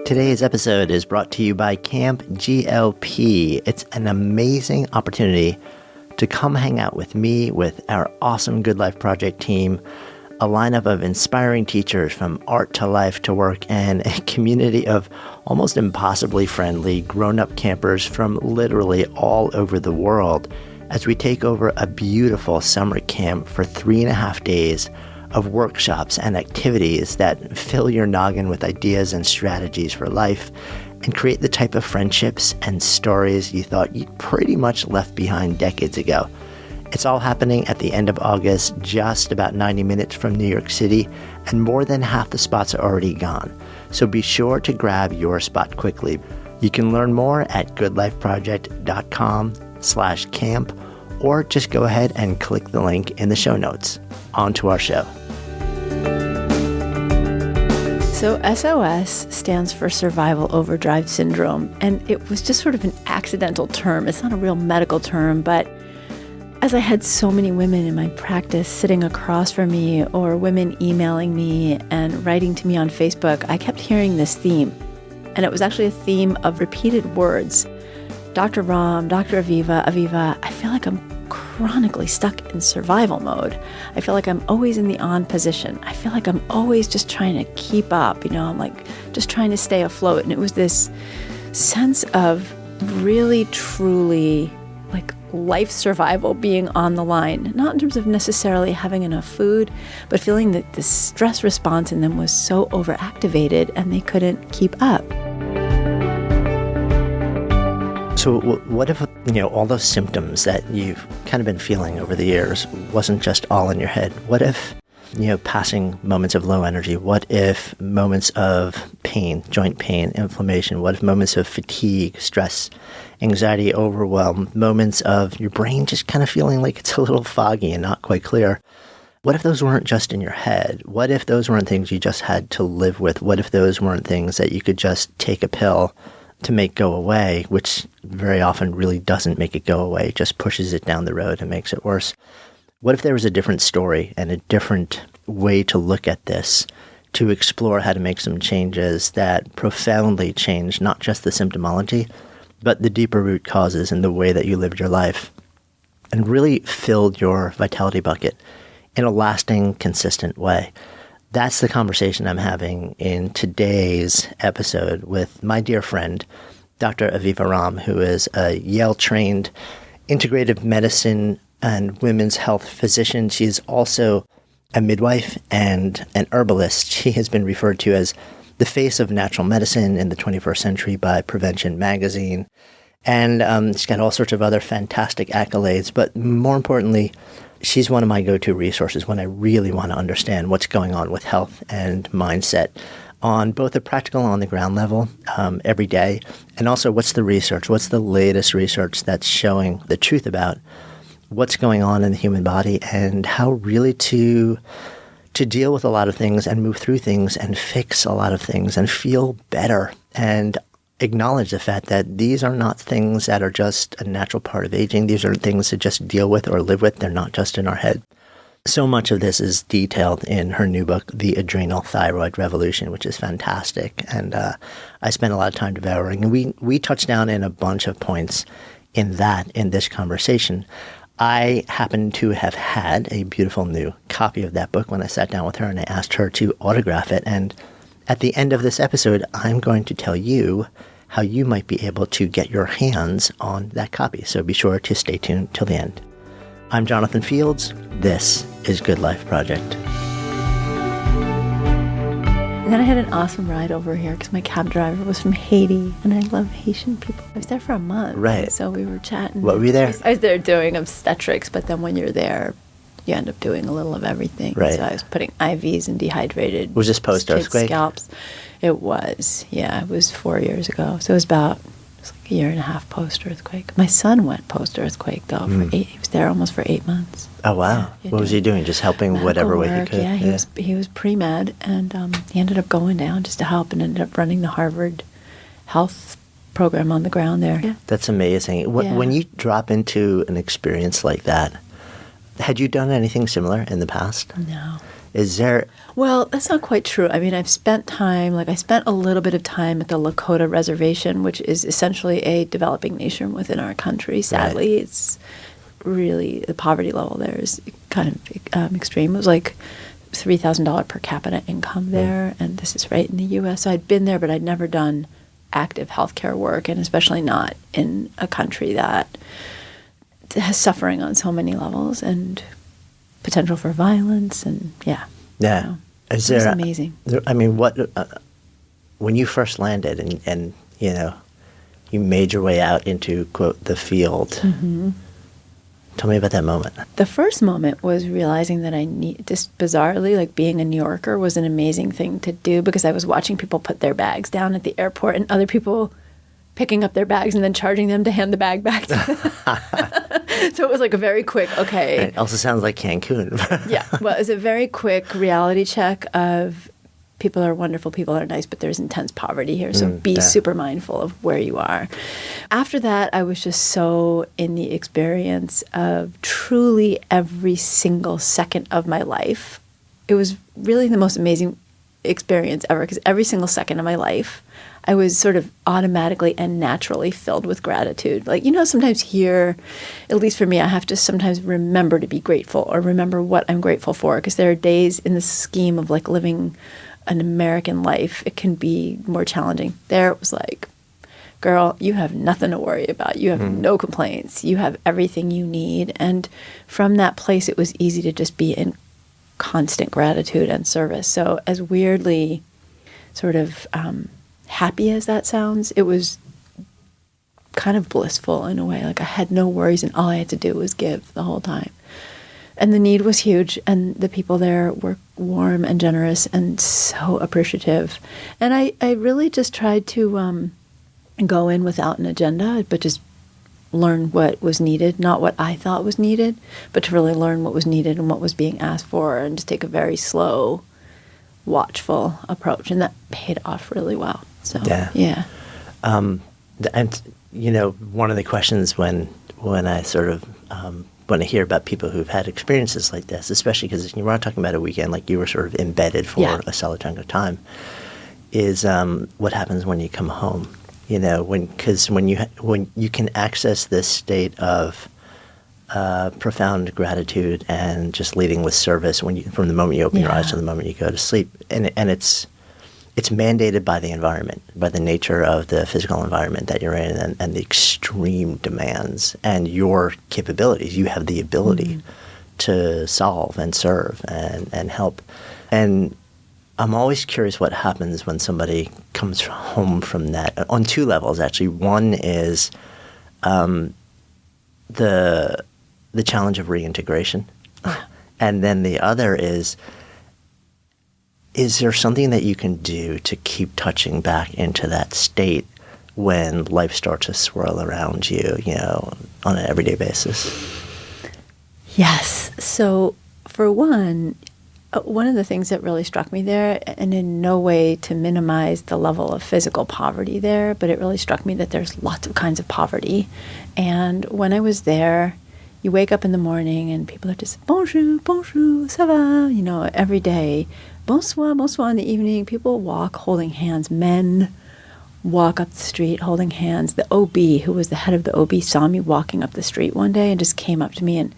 Today's episode is brought to you by Camp GLP. It's an amazing opportunity to come hang out with me, with our awesome Good Life Project team, a lineup of inspiring teachers from art to life to work, and a community of almost impossibly friendly grown-up campers from literally all over the world as we take over a beautiful summer camp for 3.5 days of workshops and activities that fill your noggin with ideas and strategies for life and create the type of friendships and stories you thought you'd pretty much left behind decades ago. It's all happening at the end of August, just about 90 minutes from New York City, and more than half the spots are already gone. So be sure to grab your spot quickly. You can learn more at goodlifeproject.com/camp, or just go ahead and click the link in the show notes. On to our show. So SOS stands for Survival Overdrive Syndrome, and it was just sort of an accidental term. It's not a real medical term, but as I had so many women in my practice sitting across from me, or women emailing me and writing to me on Facebook, I kept hearing this theme. And it was actually a theme of repeated words. Dr. Romm, Dr. Aviva, I feel like I'm chronically stuck in survival mode. I feel like I'm always in the on position. I feel like I'm always just trying to keep up. I'm like just trying to stay afloat. And it was this sense of really, truly like life survival being on the line, not in terms of necessarily having enough food, but feeling that the stress response in them was so overactivated and they couldn't keep up. So what if, all those symptoms that you've kind of been feeling over the years wasn't just all in your head? What if, passing moments of low energy? What if moments of pain, joint pain, inflammation? What if moments of fatigue, stress, anxiety, overwhelm, moments of your brain just kind of feeling like it's a little foggy and not quite clear? What if those weren't just in your head? What if those weren't things you just had to live with? What if those weren't things that you could just take a pill to make go away, which very often really doesn't make it go away, it just pushes it down the road and makes it worse? What if there was a different story and a different way to look at this, to explore how to make some changes that profoundly change not just the symptomology, but the deeper root causes in the way that you lived your life, and really filled your vitality bucket in a lasting, consistent way? That's the conversation I'm having in today's episode with my dear friend, Dr. Aviva Romm, who is a Yale-trained integrative medicine and women's health physician. She's also a midwife and an herbalist. She has been referred to as the face of natural medicine in the 21st century by Prevention magazine. And she's got all sorts of other fantastic accolades, but more importantly, she's one of my go-to resources when I really want to understand what's going on with health and mindset on both a practical and on the ground level every day. And also, what's the research? What's the latest research that's showing the truth about what's going on in the human body and how really to deal with a lot of things and move through things and fix a lot of things and feel better and acknowledge the fact that these are not things that are just a natural part of aging. These are things to just deal with or live with. They're not just in our head. So much of this is detailed in her new book, The Adrenal Thyroid Revolution, which is fantastic. And I spent a lot of time devouring. And we touched down in a bunch of points in this conversation. I happen to have had a beautiful new copy of that book when I sat down with her and I asked her to autograph it. And at the end of this episode, I'm going to tell you how you might be able to get your hands on that copy. So be sure to stay tuned till the end. I'm Jonathan Fields. This is Good Life Project. And then I had an awesome ride over here because my cab driver was from Haiti, and I love Haitian people. I was there for a month. Right. So we were chatting. What were you there? I was there doing obstetrics, but then when you're there, you end up doing a little of everything. Right. So I was putting IVs and dehydrated. Was this post-earthquake? Scalps. It was. Yeah, it was 4 years ago. So it was like a year and a half post-earthquake. My son went post-earthquake, though. He was there almost for 8 months. Oh, wow. Yeah, what was he doing? Just helping whatever way he could? Yeah, he was pre-med, and he ended up going down just to help and ended up running the Harvard Health program on the ground there. Yeah. That's amazing. When you drop into an experience like that, had you done anything similar in the past? No. Is there, Well, that's not quite true. I mean, I spent a little bit of time at the Lakota Reservation, which is essentially a developing nation within our country. Sadly, it's really, the poverty level there is kind of extreme. It was like $3,000 per capita income there, and this is right in the U.S. So I'd been there, but I'd never done active healthcare work, and especially not in a country that has suffering on so many levels and potential for violence, and Yeah. So Is it was there, amazing. I mean, when you first landed and you made your way out into, quote, the field, tell me about that moment. The first moment was realizing that I need, just bizarrely, like being a New Yorker was an amazing thing to do, because I was watching people put their bags down at the airport and other people picking up their bags and then charging them to hand the bag back to them. So it was like a very quick, okay. It also sounds like Cancun. Yeah. Well, it was a very quick reality check of people are wonderful, people are nice, but there's intense poverty here. So be super mindful of where you are. After that, I was just so in the experience of truly every single second of my life. It was really the most amazing experience ever, because every single second of my life, I was sort of automatically and naturally filled with gratitude. Like, sometimes here, at least for me, I have to sometimes remember to be grateful or remember what I'm grateful for, because there are days in the scheme of like living an American life, it can be more challenging. There it was like, girl, you have nothing to worry about. You have no complaints. You have everything you need. And from that place, it was easy to just be in constant gratitude and service. So as weirdly sort of happy as that sounds, it was kind of blissful in a way. Like I had no worries and all I had to do was give the whole time. And the need was huge, and the people there were warm and generous and so appreciative. And I really just tried to go in without an agenda, but just learn what was needed, not what I thought was needed, but to really learn what was needed and what was being asked for, and just take a very slow, watchful approach. And that paid off really well. So, yeah. And one of the questions when I sort of when I hear about people who've had experiences like this, especially because you weren't talking about a weekend, like you were sort of embedded for a solid chunk of time, is what happens when you come home. Because when you can access this state of profound gratitude and just leading with service from the moment you open your eyes to the moment you go to sleep, and it's mandated by the environment, by the nature of the physical environment that you're in, and the extreme demands and your capabilities. You have the ability to solve and serve and help. And I'm always curious what happens when somebody comes home from that, on two levels, actually. One is the challenge of reintegration. And then the other is there something that you can do to keep touching back into that state when life starts to swirl around you, on an everyday basis? Yes. So for one of the things that really struck me there, and in no way to minimize the level of physical poverty there, but it really struck me that there's lots of kinds of poverty. And when I was there, you wake up in the morning and people are just, bonjour, bonjour, ça va, every day. Bonsoir, bonsoir in the evening. People walk holding hands. Men walk up the street holding hands. The OB, who was the head of the OB, saw me walking up the street one day and just came up to me and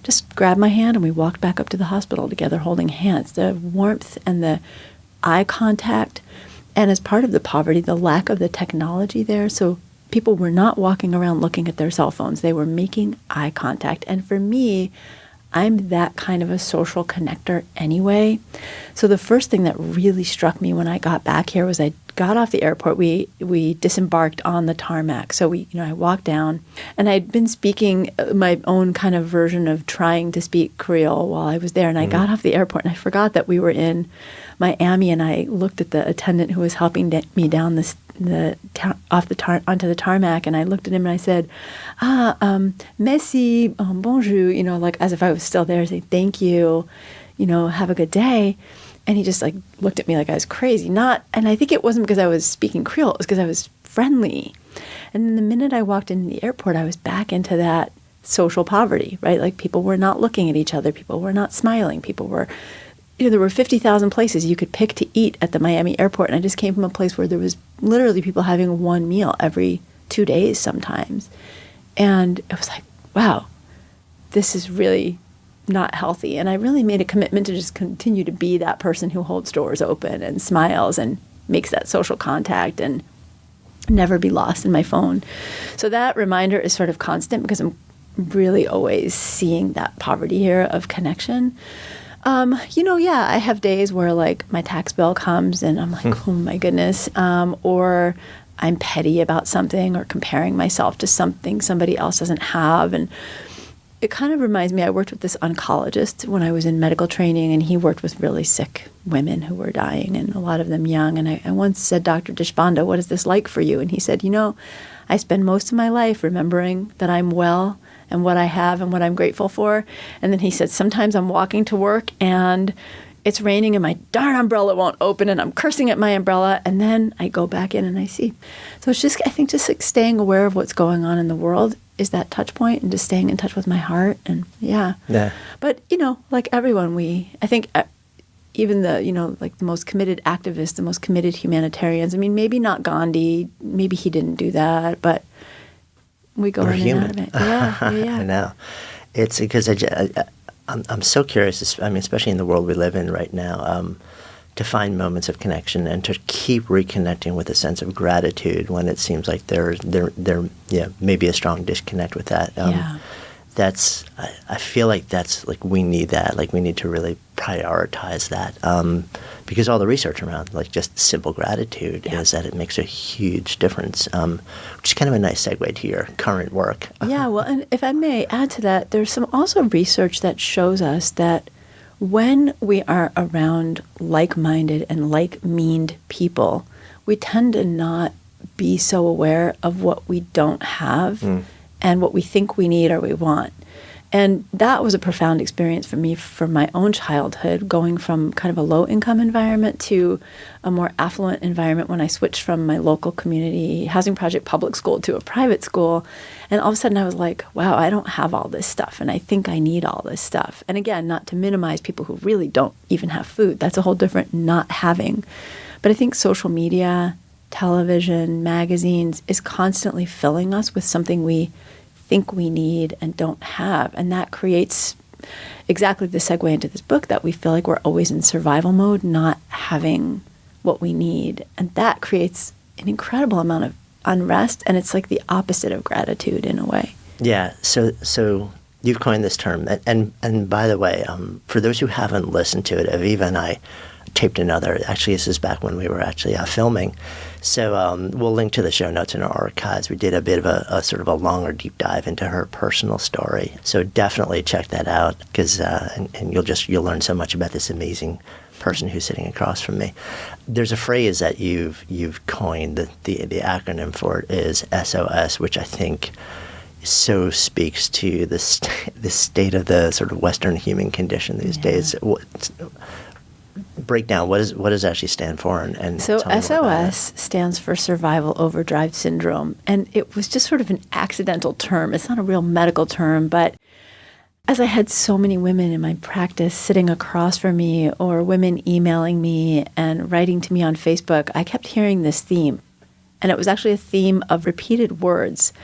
just grabbed my hand, and we walked back up to the hospital together holding hands. The warmth and the eye contact, and as part of the poverty, the lack of the technology there. So people were not walking around looking at their cell phones. They were making eye contact. And for me, I'm that kind of a social connector anyway. So the first thing that really struck me when I got back here was I got off the airport. We disembarked on the tarmac. So I walked down, and I'd been speaking my own kind of version of trying to speak Creole while I was there. And I got off the airport, and I forgot that we were in Miami. And I looked at the attendant who was helping me down onto the tarmac, and I looked at him and I said, merci, bonjour, like as if I was still there, saying thank you, have a good day. And he just like looked at me like I was crazy. And I think it wasn't because I was speaking Creole, it was because I was friendly. And then the minute I walked into the airport, I was back into that social poverty, right? Like people were not looking at each other, people were not smiling, people were there were 50,000 places you could pick to eat at the Miami airport. And I just came from a place where there was literally people having one meal every 2 days sometimes. And it was like, wow, this is really not healthy. And I really made a commitment to just continue to be that person who holds doors open and smiles and makes that social contact and never be lost in my phone. So that reminder is sort of constant because I'm really always seeing that poverty here of connection. I have days where like my tax bill comes and I'm like, oh my goodness. Or I'm petty about something or comparing myself to something somebody else doesn't have. And it kind of reminds me, I worked with this oncologist when I was in medical training, and he worked with really sick women who were dying, and a lot of them young. And I once said, Dr. Deshpanda, what is this like for you? And he said, I spend most of my life remembering that I'm well and what I have and what I'm grateful for. And then he said, sometimes I'm walking to work and it's raining and my darn umbrella won't open and I'm cursing at my umbrella. And then I go back in and I see. So it's just, I think just like staying aware of what's going on in the world is that touch point, and just staying in touch with my heart. And yeah. But, like everyone, I think even the, like the most committed activists, the most committed humanitarians, I mean, maybe not Gandhi, maybe he didn't do that, but we go We're in human. and out of it. Yeah. I know. It's because I'm so curious, I mean, especially in the world we live in right now, to find moments of connection and to keep reconnecting with a sense of gratitude when it seems like there may be a strong disconnect with that. I feel like that's like we need that. Like we need to really prioritize that because all the research around like just simple gratitude is that it makes a huge difference, which is kind of a nice segue to your current work. Yeah, well, and if I may add to that, there's some also research that shows us that when we are around like-minded and like-meaned people, we tend to not be so aware of what we don't have and what we think we need or we want. And that was a profound experience for me from my own childhood, going from kind of a low-income environment to a more affluent environment when I switched from my local community housing project public school to a private school. And all of a sudden I was like, wow, I don't have all this stuff, and I think I need all this stuff. And again, not to minimize people who really don't even have food. That's a whole different not having. But I think social media, television, magazines is constantly filling us with something we think we need and don't have. And that creates exactly the segue into this book, that we feel like we're always in survival mode, not having what we need. And that creates an incredible amount of unrest. And it's like the opposite of gratitude in a way. Yeah. So you've coined this term. And by the way, for those who haven't listened to it, Aviva and I taped another. Actually, this is back when we were actually filming. So we'll link to the show notes in our archives. We did a bit of a sort of a longer deep dive into her personal story. So definitely check that out because and you'll learn so much about this amazing person who's sitting across from me. There's a phrase that you've coined. The acronym for it is SOS, which I think so speaks to the state of the sort of Western human condition these days. Break down what does it actually stand for, and so tell me more about SOS stands for Survival Overdrive Syndrome, and it was just sort of an accidental term. It's not a real medical term, but as I had so many women in my practice sitting across from me, or women emailing me and writing to me on Facebook, I kept hearing this theme, and it was actually a theme of repeated words.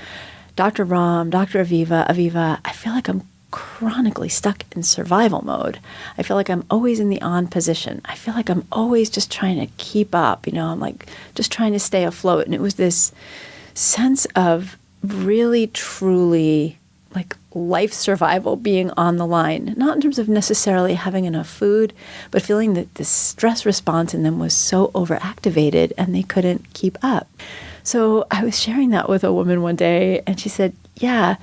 Dr. Romm, Dr. Aviva, I feel like I'm chronically stuck in survival mode. I feel like I'm always in the on position. I feel like I'm always just trying to keep up. I'm like just trying to stay afloat. And it was this sense of really, truly like life survival being on the line, not in terms of necessarily having enough food, but feeling that the stress response in them was so overactivated and they couldn't keep up. So I was sharing that with a woman one day, and she said, yeah,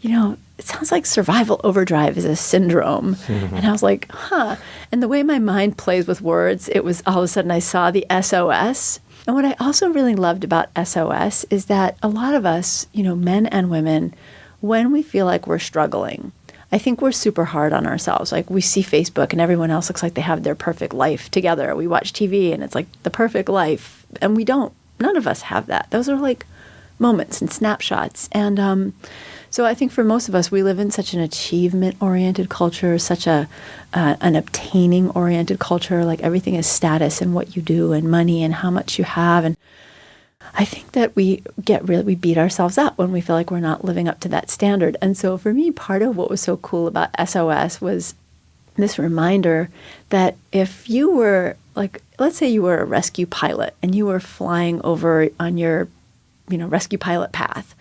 it sounds like survival overdrive is a syndrome. Mm-hmm. And I was like, huh. And the way my mind plays with words, it was all of a sudden I saw the SOS. And what I also really loved about SOS is that a lot of us, men and women, when we feel like we're struggling, I think we're super hard on ourselves. Like we see Facebook and everyone else looks like they have their perfect life together. We watch TV and it's like the perfect life. And we don't. None of us have that. Those are like moments and snapshots. And So I think for most of us, we live in such an achievement-oriented culture, such an obtaining-oriented culture. Like everything is status and what you do and money and how much you have. And I think that we beat ourselves up when we feel like we're not living up to that standard. And so for me, part of what was so cool about SOS was this reminder that if you were like, let's say you were a rescue pilot and you were flying over on your, rescue pilot path,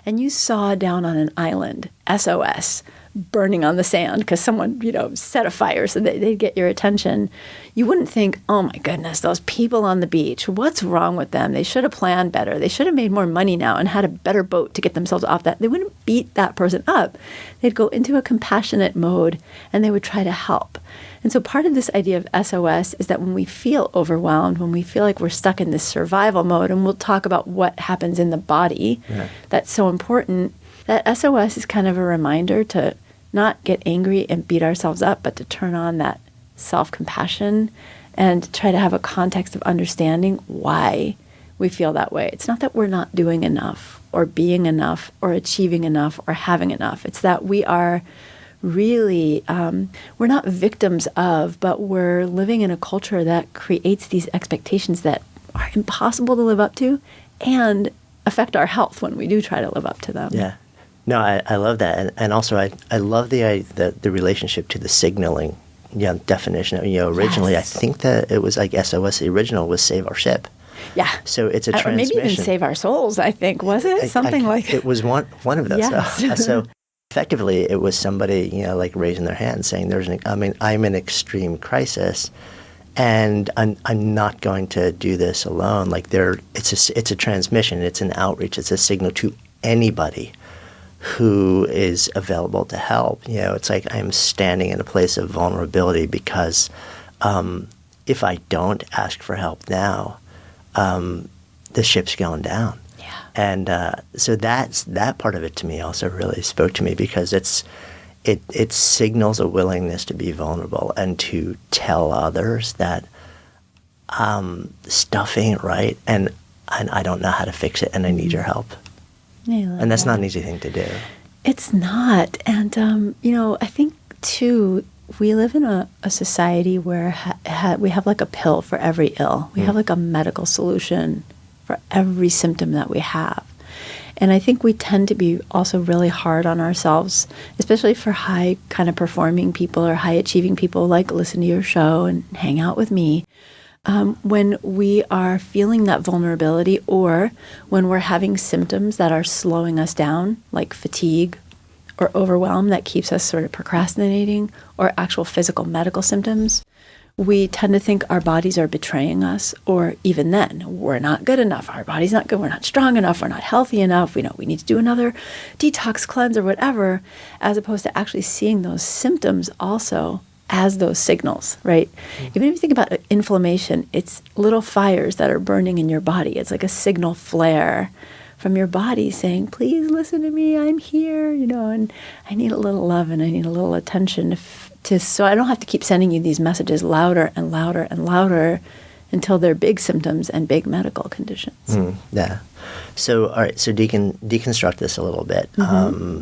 and you saw down on an island, SOS, burning on the sand because someone, set a fire so that they'd get your attention, you wouldn't think, oh my goodness, those people on the beach, what's wrong with them? They should have planned better. They should have made more money now and had a better boat to get themselves off that. They wouldn't beat that person up. They'd go into a compassionate mode and they would try to help. And so part of this idea of SOS is that when we feel overwhelmed, when we feel like we're stuck in this survival mode, and we'll talk about what happens in the body, that's so important, that SOS is kind of a reminder to not get angry and beat ourselves up, but to turn on that self-compassion and try to have a context of understanding why we feel that way. It's not that we're not doing enough or being enough or achieving enough or having enough. It's that we are really, we're not victims of, but we're living in a culture that creates these expectations that are impossible to live up to and affect our health when we do try to live up to them. Yeah. No, I love that. And also I love the relationship to the signaling definition. Originally, yes. I think that it was like SOS, the original was save our ship. Yeah. So it's a transmission. Or maybe even save our souls, I think. Was it? Something like it was one of those. Yes. So effectively, it was somebody, like raising their hand saying, I'm in extreme crisis and I'm not going to do this alone. Like it's a transmission, it's an outreach, it's a signal to anybody who is available to help. It's like I'm standing in a place of vulnerability because if I don't ask for help now, the ship's going down. Yeah. And so that part of it to me also really spoke to me because it signals a willingness to be vulnerable and to tell others that stuff ain't right and I don't know how to fix it and I need your help. And that's not an easy thing to do. It's not. And, I think, too, we live in a society where we have like a pill for every ill. We have like a medical solution for every symptom that we have. And I think we tend to be also really hard on ourselves, especially for high kind of performing people or high achieving people like listen to your show and hang out with me. When we are feeling that vulnerability or when we're having symptoms that are slowing us down, like fatigue or overwhelm that keeps us sort of procrastinating, or actual physical medical symptoms, we tend to think our bodies are betraying us, or even then, we're not good enough, our body's not good, we're not strong enough, we're not healthy enough, we need to do another detox cleanse or whatever, as opposed to actually seeing those symptoms also as those signals, right? Even if you think about inflammation, it's little fires that are burning in your body. It's like a signal flare from your body saying, please listen to me, I'm here, and I need a little love and I need a little attention so I don't have to keep sending you these messages louder and louder and louder until they're big symptoms and big medical conditions. Yeah. So, all right, so deconstruct this a little bit. I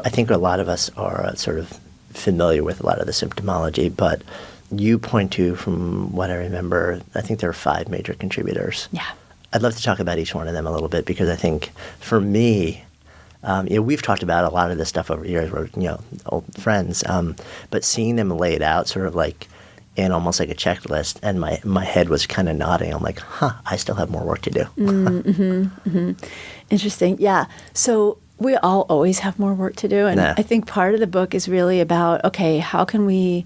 think a lot of us are sort of familiar with a lot of the symptomology, but you point to, from what I remember, I think there are 5 major contributors. Yeah. I'd love to talk about each one of them a little bit because I think for me, we've talked about a lot of this stuff over the years. We're, old friends, but seeing them laid out sort of like in almost like a checklist, and my head was kind of nodding. I'm like, I still have more work to do. Interesting. Yeah. So we all always have more work to do. And I think part of the book is really about, okay, how can we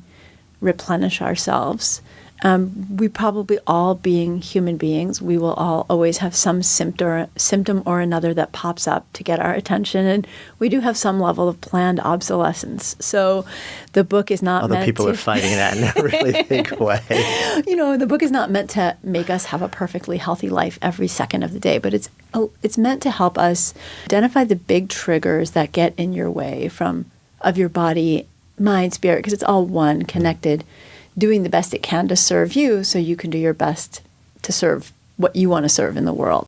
replenish ourselves? We probably all, being human beings, we will all always have some symptom or another that pops up to get our attention. And we do have some level of planned obsolescence. So the book is not meant to... Although people are fighting that in a really big way. The book is not meant to make us have a perfectly healthy life every second of the day, but it's meant to help us identify the big triggers that get in your way of your body, mind, spirit, because it's all one, connected, doing the best it can to serve you so you can do your best to serve what you want to serve in the world.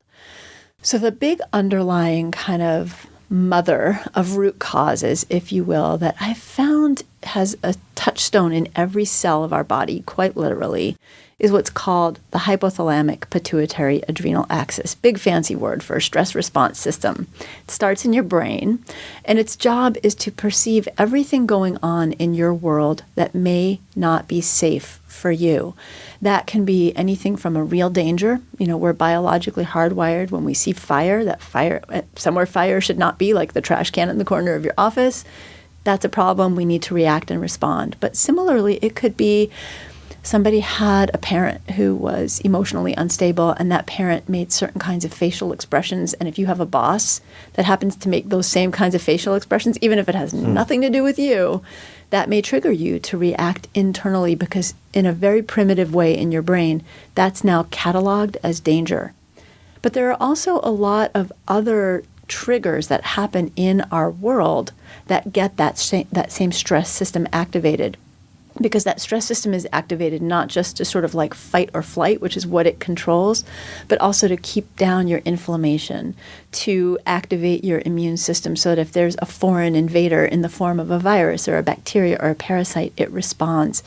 So the big underlying kind of mother of root causes, if you will, that I've found has a touchstone in every cell of our body, quite literally, is what's called the hypothalamic pituitary adrenal axis. Big fancy word for a stress response system. It starts in your brain, and its job is to perceive everything going on in your world that may not be safe for you. That can be anything from a real danger. We're biologically hardwired when we see fire, that fire, somewhere fire should not be, like the trash can in the corner of your office. That's a problem. We need to react and respond. But similarly, it could be somebody had a parent who was emotionally unstable, and that parent made certain kinds of facial expressions. And if you have a boss that happens to make those same kinds of facial expressions, even if it has nothing to do with you, that may trigger you to react internally, because in a very primitive way in your brain, that's now cataloged as danger. But there are also a lot of other triggers that happen in our world that get that same stress system activated. Because that stress system is activated not just to sort of like fight or flight, which is what it controls, but also to keep down your inflammation, to activate your immune system so that if there's a foreign invader in the form of a virus or a bacteria or a parasite, it responds.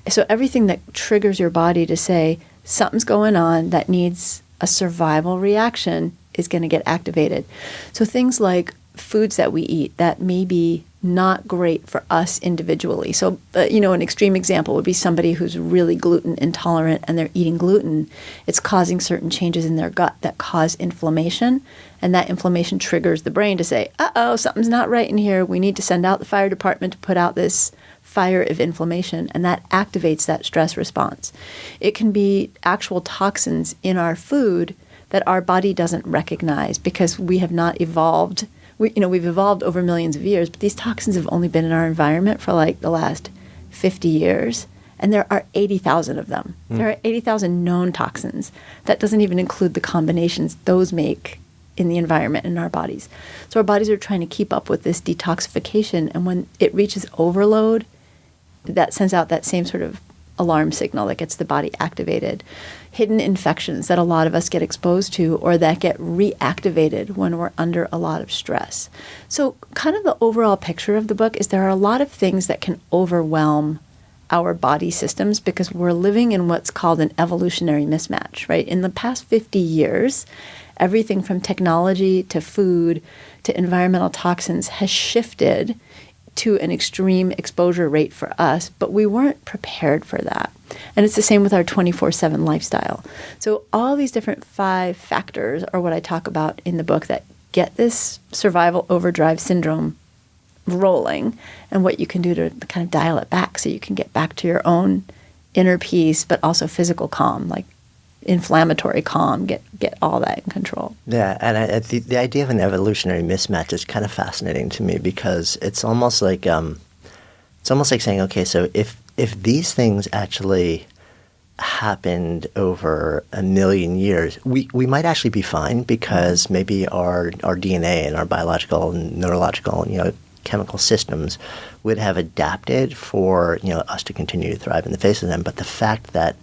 So everything that triggers your body to say something's going on that needs a survival reaction is going to get activated. So things like foods that we eat that may be not great for us individually. So, an extreme example would be somebody who's really gluten intolerant and they're eating gluten. It's causing certain changes in their gut that cause inflammation. And that inflammation triggers the brain to say, uh-oh, something's not right in here. We need to send out the fire department to put out this fire of inflammation. And that activates that stress response. It can be actual toxins in our food that our body doesn't recognize because we have not evolved. We've evolved over millions of years, but these toxins have only been in our environment for like the last 50 years, and there are 80,000 of them. There are 80,000 known toxins. That doesn't even include the combinations those make in the environment in our bodies. So our bodies are trying to keep up with this detoxification, and when it reaches overload, that sends out that same sort of alarm signal that gets the body activated. Hidden infections that a lot of us get exposed to or that get reactivated when we're under a lot of stress. So kind of the overall picture of the book is there are a lot of things that can overwhelm our body systems because we're living in what's called an evolutionary mismatch, right? In the past 50 years, everything from technology to food to environmental toxins has shifted to an extreme exposure rate for us, but we weren't prepared for that. And it's the same with our 24/7 lifestyle. So all these different 5 factors are what I talk about in the book that get this survival overdrive syndrome rolling and what you can do to kind of dial it back so you can get back to your own inner peace, but also physical calm, like inflammatory calm, get all that in control. Yeah, and the idea of an evolutionary mismatch is kind of fascinating to me because it's almost like saying, okay, so if these things actually happened over a million years, we might actually be fine because maybe our DNA and our biological and neurological chemical systems would have adapted for us to continue to thrive in the face of them. But the fact that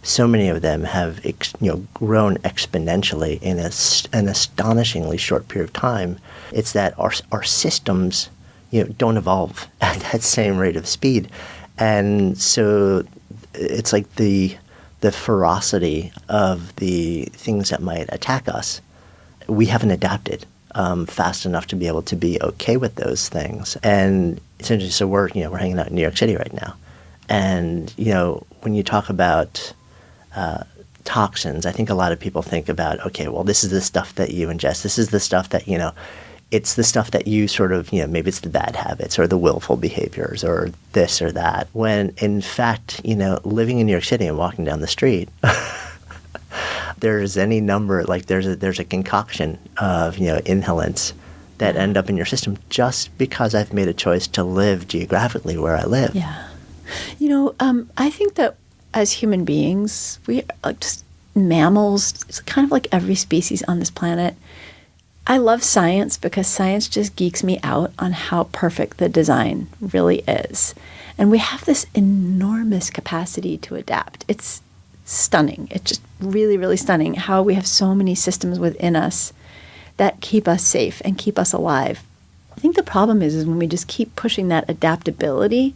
so many of them have grown exponentially in an astonishingly short period of time, it's that our systems don't evolve at that same rate of speed. And so it's like the ferocity of the things that might attack us, we haven't adapted fast enough to be able to be okay with those things. And essentially, so we're hanging out in New York City right now. And, when you talk about toxins, I think a lot of people think about, okay, well, this is the stuff that you ingest. This is the stuff that, it's the stuff that you sort of, maybe it's the bad habits or the willful behaviors or this or that. When in fact, living in New York City and walking down the street, there's any number, like there's a concoction of, inhalants that end up in your system just because I've made a choice to live geographically where I live. Yeah. I think that as human beings, we are just mammals, it's kind of like every species on this planet. I love science because science just geeks me out on how perfect the design really is. And we have this enormous capacity to adapt. It's stunning. It's just really, really stunning how we have so many systems within us that keep us safe and keep us alive. I think the problem is when we just keep pushing that adaptability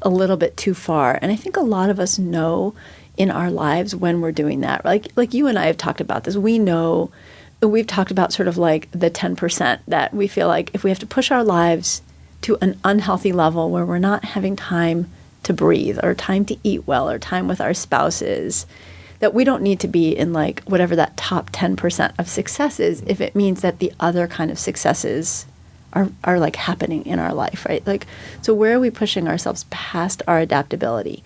a little bit too far. And I think a lot of us know in our lives when we're doing that. Like you and I have talked about this. We know, we've talked about sort of like the 10% that we feel like if we have to push our lives to an unhealthy level where we're not having time to breathe or time to eat well or time with our spouses, that we don't need to be in like whatever that top 10% of success is if it means that the other kind of successes are like happening in our life, right? Like, so where are we pushing ourselves past our adaptability?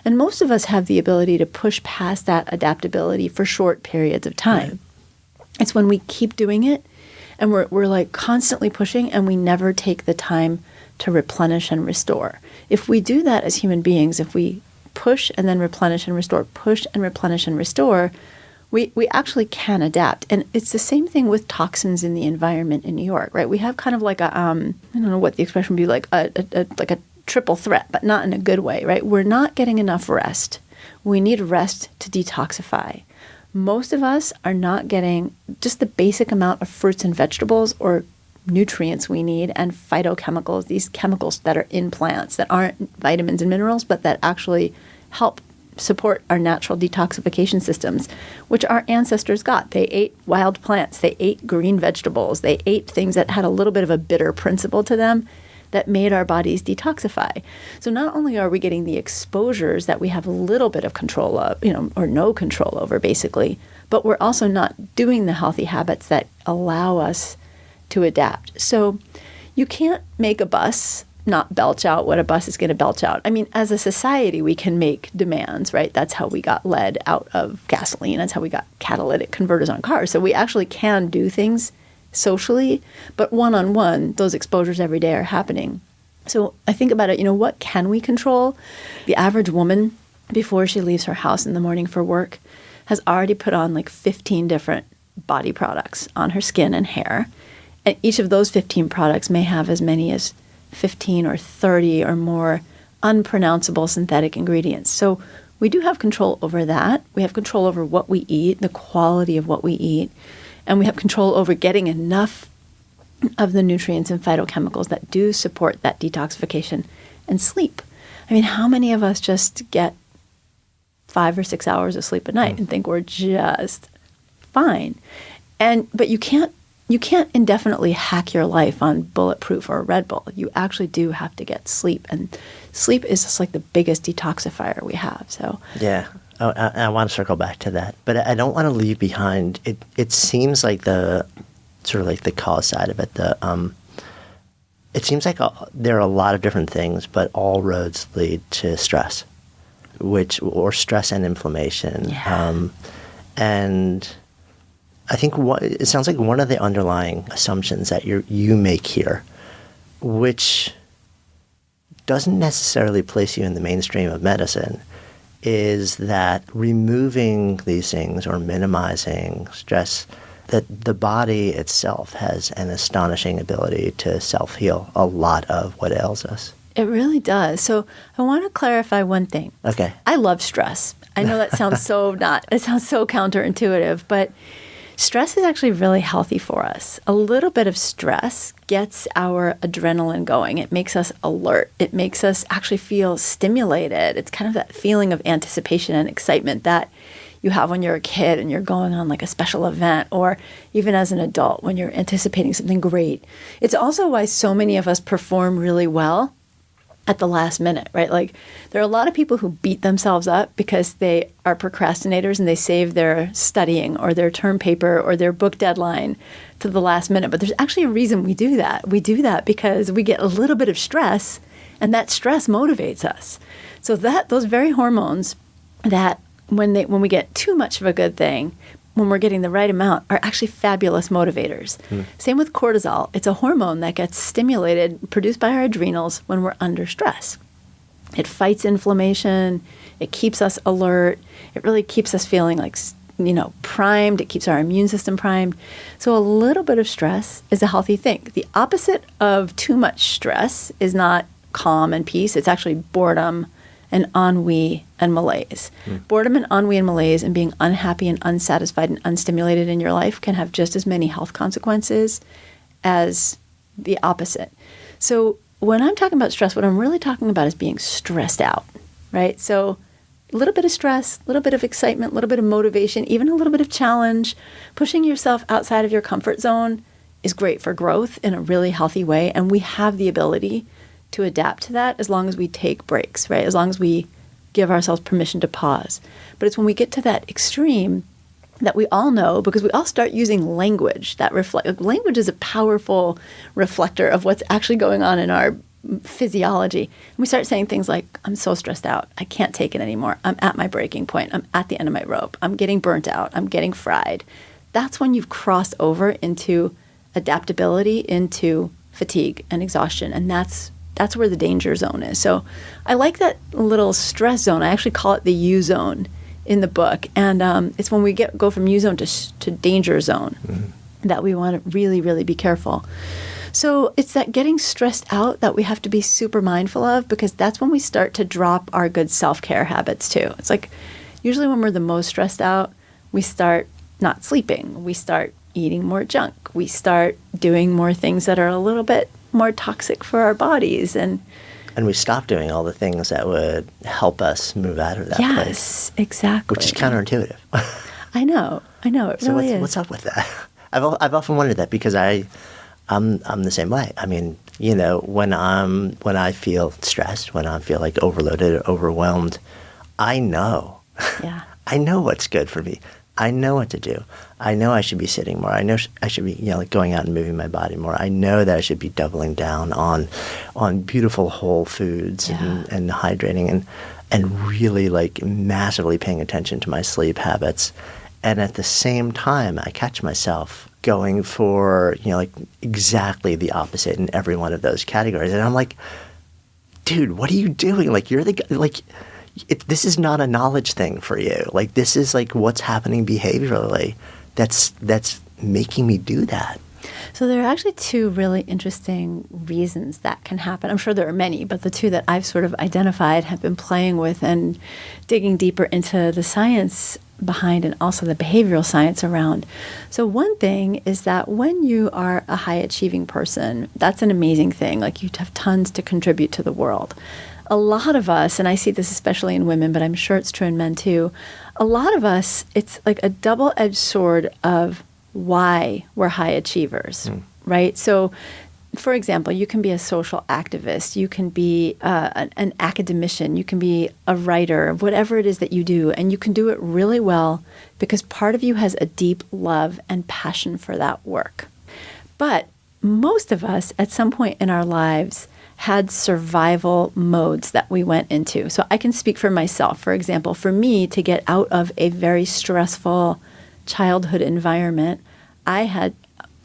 And most of us have the ability to push past that adaptability for short periods of time. Right. It's when we keep doing it and we're like constantly pushing and we never take the time to replenish and restore. If we do that as human beings, if we push and then replenish and restore, push and replenish and restore, we actually can adapt. And it's the same thing with toxins in the environment in New York, right? We have kind of like a, I don't know what the expression would be, like a triple threat, but not in a good way, right? We're not getting enough rest. We need rest to detoxify. Most of us are not getting just the basic amount of fruits and vegetables or nutrients we need and phytochemicals, these chemicals that are in plants that aren't vitamins and minerals, but that actually help support our natural detoxification systems, which our ancestors got. They ate wild plants. They ate green vegetables. They ate things that had a little bit of a bitter principle to them that made our bodies detoxify. So not only are we getting the exposures that we have a little bit of control of, or no control over basically, but we're also not doing the healthy habits that allow us to adapt. So you can't make a bus not belch out what a bus is going to belch out. I mean, as a society, we can make demands, right? That's how we got lead out of gasoline. That's how we got catalytic converters on cars. So we actually can do things socially, but one-on-one, those exposures every day are happening. So I think about it, what can we control? The average woman, before she leaves her house in the morning for work, has already put on like 15 different body products on her skin and hair. And each of those 15 products may have as many as 15 or 30 or more unpronounceable synthetic ingredients. So we do have control over that. We have control over what we eat, the quality of what we eat, and we have control over getting enough of the nutrients and phytochemicals that do support that detoxification and sleep. I mean, how many of us just get 5 or 6 hours of sleep a night and think we're just fine? But you can't indefinitely hack your life on Bulletproof or Red Bull. You actually do have to get sleep. And sleep is just like the biggest detoxifier we have. So yeah, I want to circle back to that. But I don't want to leave behind, it seems like the sort of like the cause side of it. It seems like there are a lot of different things, but all roads lead to stress, or stress and inflammation. Yeah. And I think it sounds like one of the underlying assumptions that you make here, which doesn't necessarily place you in the mainstream of medicine, is that removing these things or minimizing stress, that the body itself has an astonishing ability to self-heal a lot of what ails us. It really does. So I want to clarify one thing. Okay. I love stress. I know that sounds it sounds so counterintuitive, but stress is actually really healthy for us. A little bit of stress gets our adrenaline going. It makes us alert. It makes us actually feel stimulated. It's kind of that feeling of anticipation and excitement that you have when you're a kid and you're going on like a special event, or even as an adult when you're anticipating something great. It's also why so many of us perform really well at the last minute, right? Like there are a lot of people who beat themselves up because they are procrastinators and they save their studying or their term paper or their book deadline to the last minute. But there's actually a reason we do that. We do that because we get a little bit of stress, and that stress motivates us. So those very hormones that when we get too much of a good thing, when we're getting the right amount, are actually fabulous motivators. Same with cortisol. It's a hormone that gets stimulated, produced by our adrenals when we're under stress. It fights inflammation. It keeps us alert. It really keeps us feeling like, primed. It keeps our immune system primed. So a little bit of stress is a healthy thing. The opposite of too much stress is not calm and peace. It's actually boredom and ennui and malaise. Boredom and ennui and malaise and being unhappy and unsatisfied and unstimulated in your life can have just as many health consequences as the opposite. So when I'm talking about stress, what I'm really talking about is being stressed out, right? So a little bit of stress, a little bit of excitement, a little bit of motivation, even a little bit of challenge, pushing yourself outside of your comfort zone is great for growth in a really healthy way. And we have the ability to adapt to that as long as we take breaks, right? As long as we give ourselves permission to pause. But it's when we get to that extreme that we all know, because we all start using language that language is a powerful reflector of what's actually going on in our physiology. And we start saying things like, I'm so stressed out. I can't take it anymore. I'm at my breaking point. I'm at the end of my rope. I'm getting burnt out. I'm getting fried. That's when you've crossed over into adaptability, into fatigue and exhaustion. And that's where the danger zone is. So I like that little stress zone. I actually call it the U zone in the book. And it's when we go from U zone to danger zone that we want to really, really be careful. So it's that getting stressed out that we have to be super mindful of, because that's when we start to drop our good self-care habits too. It's like usually when we're the most stressed out, we start not sleeping. We start eating more junk. We start doing more things that are a little bit more toxic for our bodies. And we stop doing all the things that would help us move out of that place. Yes, exactly. Which is counterintuitive. I know. It So really is. what's up with that? I've often wondered that, because I'm the same way. I mean, when I feel stressed, when I feel like overloaded or overwhelmed, I know. Yeah. I know what's good for me. I know what to do. I know I should be sitting more. I know I should be, like going out and moving my body more. I know that I should be doubling down on beautiful whole foods and hydrating and really like massively paying attention to my sleep habits. And at the same time, I catch myself going for, like exactly the opposite in every one of those categories. And I'm like, dude, what are you doing? Like, you're the guy, like, this is not a knowledge thing for you. Like, this is like what's happening behaviorally that's making me do that. So there are actually two really interesting reasons that can happen. I'm sure there are many, but the two that I've sort of identified, have been playing with and digging deeper into the science behind and also the behavioral science around. So one thing is that when you are a high achieving person, that's an amazing thing. Like, you have tons to contribute to the world. A lot of us, and I see this especially in women, but I'm sure it's true in men too, a lot of us, it's like a double-edged sword of why we're high achievers, right? So, for example, you can be a social activist, you can be an academician, you can be a writer, whatever it is that you do, and you can do it really well because part of you has a deep love and passion for that work. But most of us, at some point in our lives, had survival modes that we went into. So I can speak for myself. For example, for me to get out of a very stressful childhood environment, I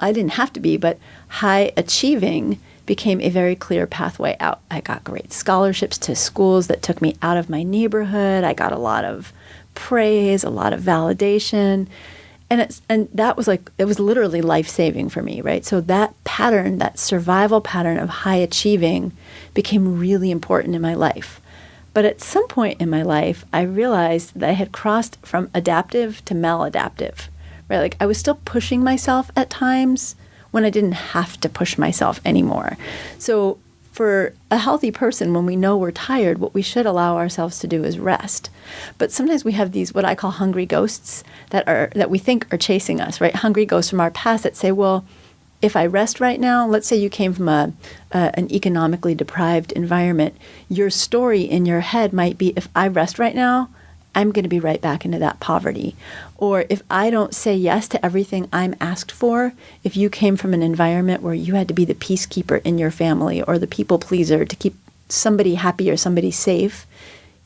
didn't have to be, but high achieving became a very clear pathway out. I got great scholarships to schools that took me out of my neighborhood. I got a lot of praise, a lot of validation. And that was like, it was literally life-saving for me, right? So that pattern, that survival pattern of high achieving became really important in my life. But at some point in my life, I realized that I had crossed from adaptive to maladaptive, right? Like, I was still pushing myself at times when I didn't have to push myself anymore. So for a healthy person, when we know we're tired, what we should allow ourselves to do is rest. But sometimes we have these, what I call hungry ghosts, that we think are chasing us, right? Hungry ghosts from our past that say, well, if I rest right now, let's say you came from an economically deprived environment, your story in your head might be, if I rest right now, I'm going to be right back into that poverty. Or if I don't say yes to everything I'm asked for, if you came from an environment where you had to be the peacekeeper in your family or the people pleaser to keep somebody happy or somebody safe,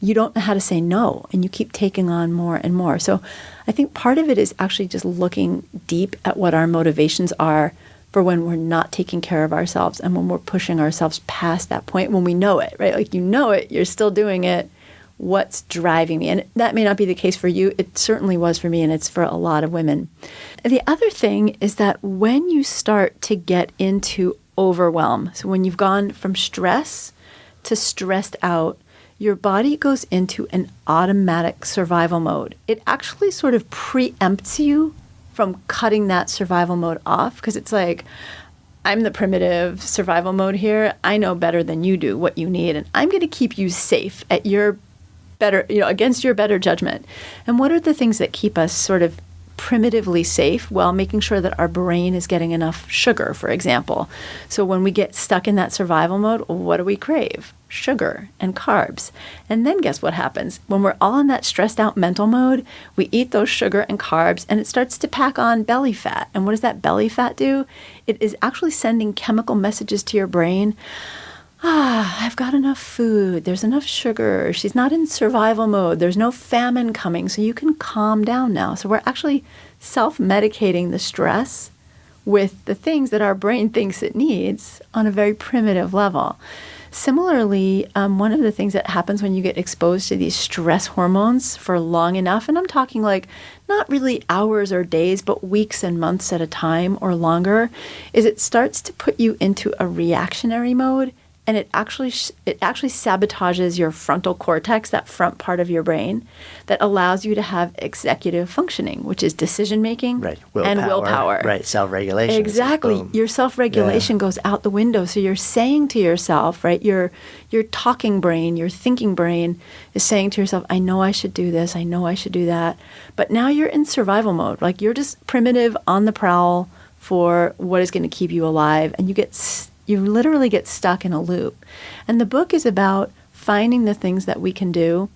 you don't know how to say no, and you keep taking on more and more. So I think part of it is actually just looking deep at what our motivations are for when we're not taking care of ourselves and when we're pushing ourselves past that point, when we know it, right? Like, you know it, you're still doing it. What's driving me? And that may not be the case for you. It certainly was for me, and it's for a lot of women. And the other thing is that when you start to get into overwhelm, so when you've gone from stress to stressed out, your body goes into an automatic survival mode. It actually sort of preempts you from cutting that survival mode off, because it's like, I'm the primitive survival mode here. I know better than you do what you need, and I'm going to keep you safe at your better, against your better judgment. And what are the things that keep us sort of primitively safe? Well, making sure that our brain is getting enough sugar, for example. So when we get stuck in that survival mode, what do we crave? Sugar and carbs. And then guess what happens? When we're all in that stressed out mental mode, we eat those sugar and carbs, and it starts to pack on belly fat. And what does that belly fat do? It is actually sending chemical messages to your brain. I've got enough food. There's enough sugar. She's not in survival mode. There's no famine coming, so you can calm down now. So we're actually self-medicating the stress with the things that our brain thinks it needs on a very primitive level. Similarly, one of the things that happens when you get exposed to these stress hormones for long enough, and I'm talking like not really hours or days, but weeks and months at a time or longer, is it starts to put you into a reactionary mode. And it actually sabotages your frontal cortex, that front part of your brain, that allows you to have executive functioning, which is decision making and willpower. Right, self-regulation. Exactly. Your self-regulation goes out the window. So you're saying to yourself, right, your talking brain, your thinking brain is saying to yourself, I know I should do this, I know I should do that. But now you're in survival mode. Like, you're just primitive on the prowl for what is going to keep you alive, and you literally get stuck in a loop. And the book is about finding the things that we can do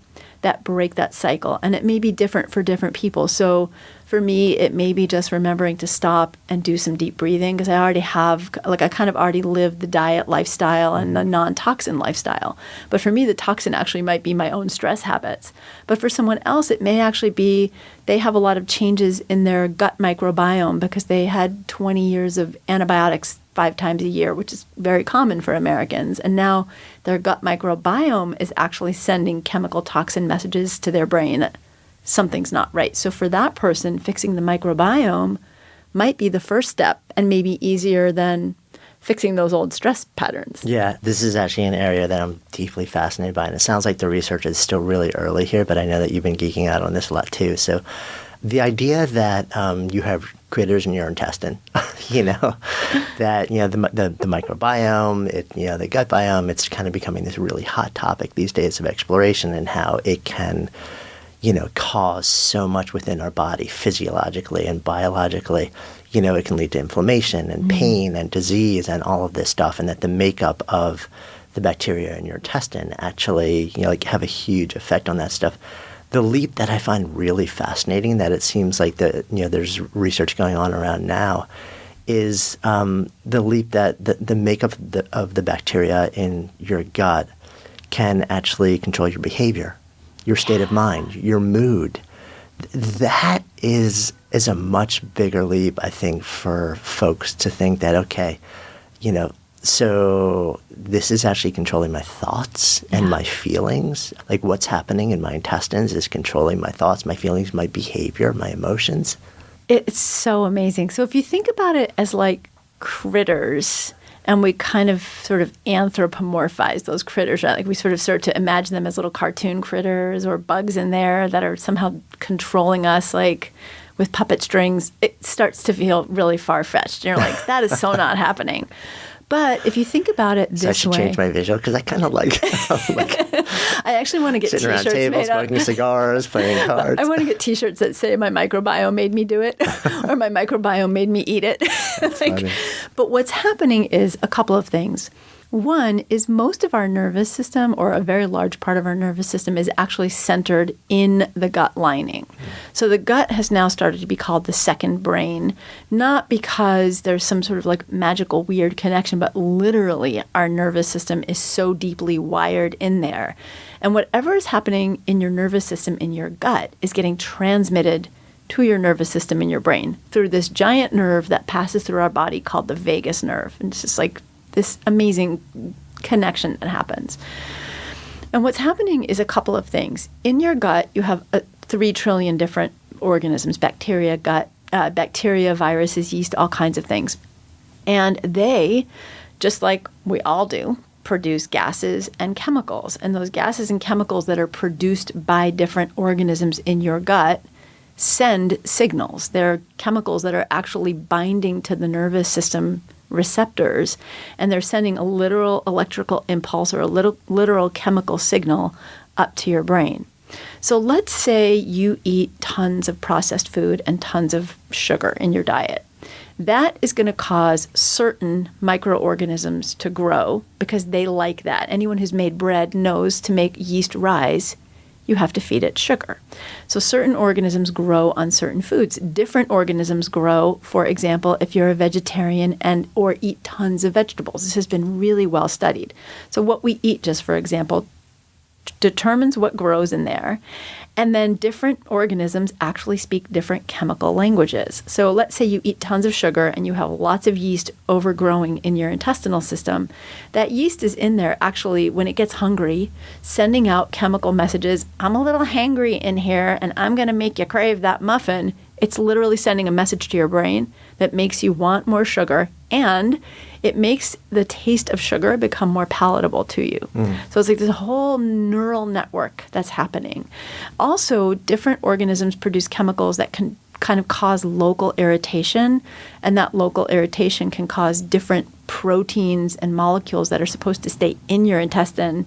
that break that cycle. And it may be different for different people. So for me, it may be just remembering to stop and do some deep breathing, because I already have, I kind of already lived the diet lifestyle and the non-toxin lifestyle. But for me, the toxin actually might be my own stress habits. But for someone else, it may actually be they have a lot of changes in their gut microbiome because they had 20 years of antibiotics 5 times a year, which is very common for Americans. And now their gut microbiome is actually sending chemical toxin messages to their brain that something's not right. So for that person, fixing the microbiome might be the first step, and maybe easier than fixing those old stress patterns. Yeah, this is actually an area that I'm deeply fascinated by. And it sounds like the research is still really early here, but I know that you've been geeking out on this a lot too. So the idea that you have critters in your intestine, that, the microbiome, the gut biome, it's kind of becoming this really hot topic these days of exploration, and how it can, cause so much within our body physiologically and biologically. It can lead to inflammation and pain and disease and all of this stuff, and that the makeup of the bacteria in your intestine actually, have a huge effect on that stuff. The leap that I find really fascinating, that it seems like there's research going on around now, is the leap that the makeup of the bacteria in your gut can actually control your behavior, your state of mind, your mood. That is a much bigger leap, I think, for folks to think that, okay, so this is actually controlling my thoughts and my feelings. Like, what's happening in my intestines is controlling my thoughts, my feelings, my behavior, my emotions. It's so amazing. So if you think about it as like critters, and we kind of sort of anthropomorphize those critters, right? Like, we sort of start to imagine them as little cartoon critters or bugs in there that are somehow controlling us, like with puppet strings. It starts to feel really far-fetched. You're like, that is so not happening. But if you think about it this way... So I should change my visual, because I kind of like I actually want to get T-shirts made up. Sitting around tables, smoking cigars, playing cards. I want to get T-shirts that say my microbiome made me do it, or my microbiome made me eat it. But what's happening is a couple of things. One is most of our nervous system, or a very large part of our nervous system, is actually centered in the gut lining. So the gut has now started to be called the second brain, not because there's some sort of like magical weird connection, but literally our nervous system is so deeply wired in there. And whatever is happening in your nervous system in your gut is getting transmitted to your nervous system in your brain through this giant nerve that passes through our body called the vagus nerve. And it's just like this amazing connection that happens. And what's happening is a couple of things. In your gut, you have 3 trillion different organisms, bacteria, viruses, yeast, all kinds of things. And they, just like we all do, produce gases and chemicals. And those gases and chemicals that are produced by different organisms in your gut send signals. They're chemicals that are actually binding to the nervous system receptors, and they're sending a literal electrical impulse or a literal chemical signal up to your brain. So let's say you eat tons of processed food and tons of sugar in your diet. That is going to cause certain microorganisms to grow because they like that. Anyone who's made bread knows to make yeast rise, you have to feed it sugar. So certain organisms grow on certain foods. Different organisms grow, for example, if you're a vegetarian or eat tons of vegetables. This has been really well studied. So what we eat, just for example, determines what grows in there. And then different organisms actually speak different chemical languages. So let's say you eat tons of sugar and you have lots of yeast overgrowing in your intestinal system. That yeast is in there actually, when it gets hungry, sending out chemical messages. I'm a little hangry in here and I'm going to make you crave that muffin. It's literally sending a message to your brain that makes you want more sugar, and it makes the taste of sugar become more palatable to you. So it's like this whole neural network that's happening. Also, different organisms produce chemicals that can kind of cause local irritation, and that local irritation can cause different proteins and molecules that are supposed to stay in your intestine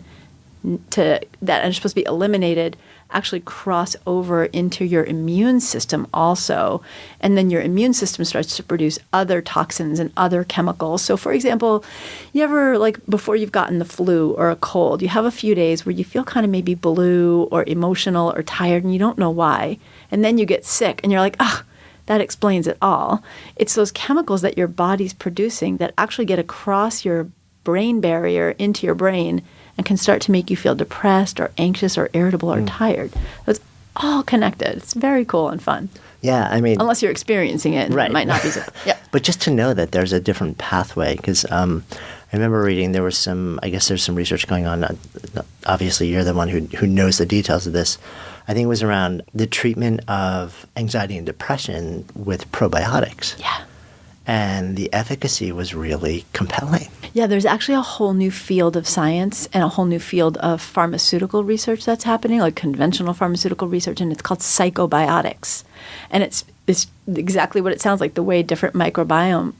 that are supposed to be eliminated actually cross over into your immune system also. And then your immune system starts to produce other toxins and other chemicals. So for example, you ever, like before you've gotten the flu or a cold, you have a few days where you feel kind of maybe blue or emotional or tired and you don't know why. And then you get sick and you're like, that explains it all. It's those chemicals that your body's producing that actually get across your brain barrier into your brain and can start to make you feel depressed or anxious or irritable or tired. So it's all connected. It's very cool and fun. Yeah, I mean... Unless you're experiencing it, right. It might not be so... Yeah. But just to know that there's a different pathway, because I remember reading there's some research going on. Obviously, you're the one who knows the details of this. I think it was around the treatment of anxiety and depression with probiotics. Yeah. And the efficacy was really compelling. Yeah, there's actually a whole new field of science and a whole new field of pharmaceutical research that's happening, like conventional pharmaceutical research, and it's called psychobiotics. And it's exactly what it sounds like, the way different microbiome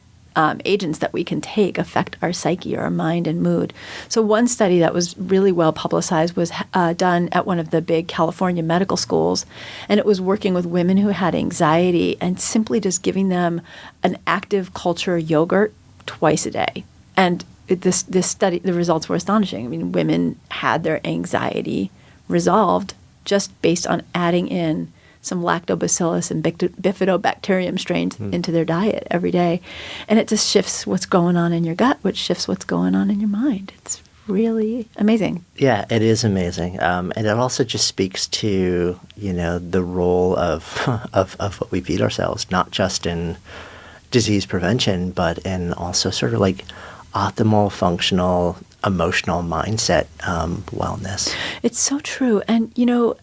agents that we can take affect our psyche or our mind and mood. So one study that was really well publicized was done at one of the big California medical schools, and it was working with women who had anxiety and simply just giving them an active culture yogurt twice a day. And this study, the results were astonishing. I mean, women had their anxiety resolved just based on adding in some lactobacillus and bifidobacterium strains into their diet every day. And it just shifts what's going on in your gut, which shifts what's going on in your mind. It's really amazing. Yeah, it is amazing. And it also just speaks to, the role of what we feed ourselves, not just in disease prevention, but in also sort of like optimal, functional, emotional mindset wellness. It's so true. And,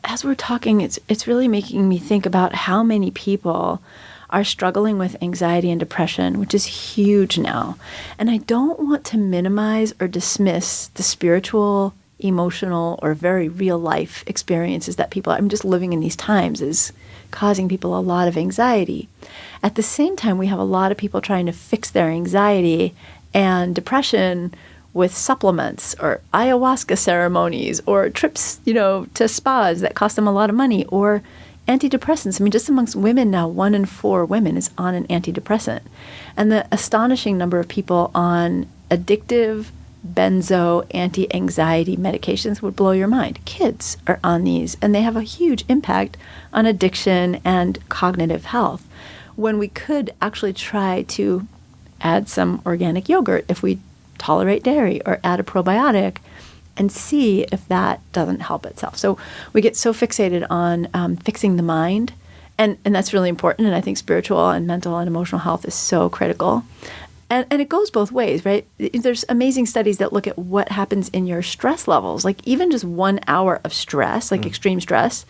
as we're talking, it's really making me think about how many people are struggling with anxiety and depression, which is huge now. And I don't want to minimize or dismiss the spiritual, emotional, or very real life experiences that I'm just living in these times is causing people a lot of anxiety. At the same time, we have a lot of people trying to fix their anxiety and depression with supplements or ayahuasca ceremonies or trips, to spas that cost them a lot of money, or antidepressants. I mean, just amongst women now, 1 in 4 women is on an antidepressant. And the astonishing number of people on addictive benzo anti-anxiety medications would blow your mind. Kids are on these, and they have a huge impact on addiction and cognitive health, when we could actually try to add some organic yogurt if we tolerate dairy, or add a probiotic and see if that doesn't help itself. So we get so fixated on fixing the mind, and that's really important. And I think spiritual and mental and emotional health is so critical. And it goes both ways, right? There's amazing studies that look at what happens in your stress levels. Like even just 1 hour of stress, like extreme stress,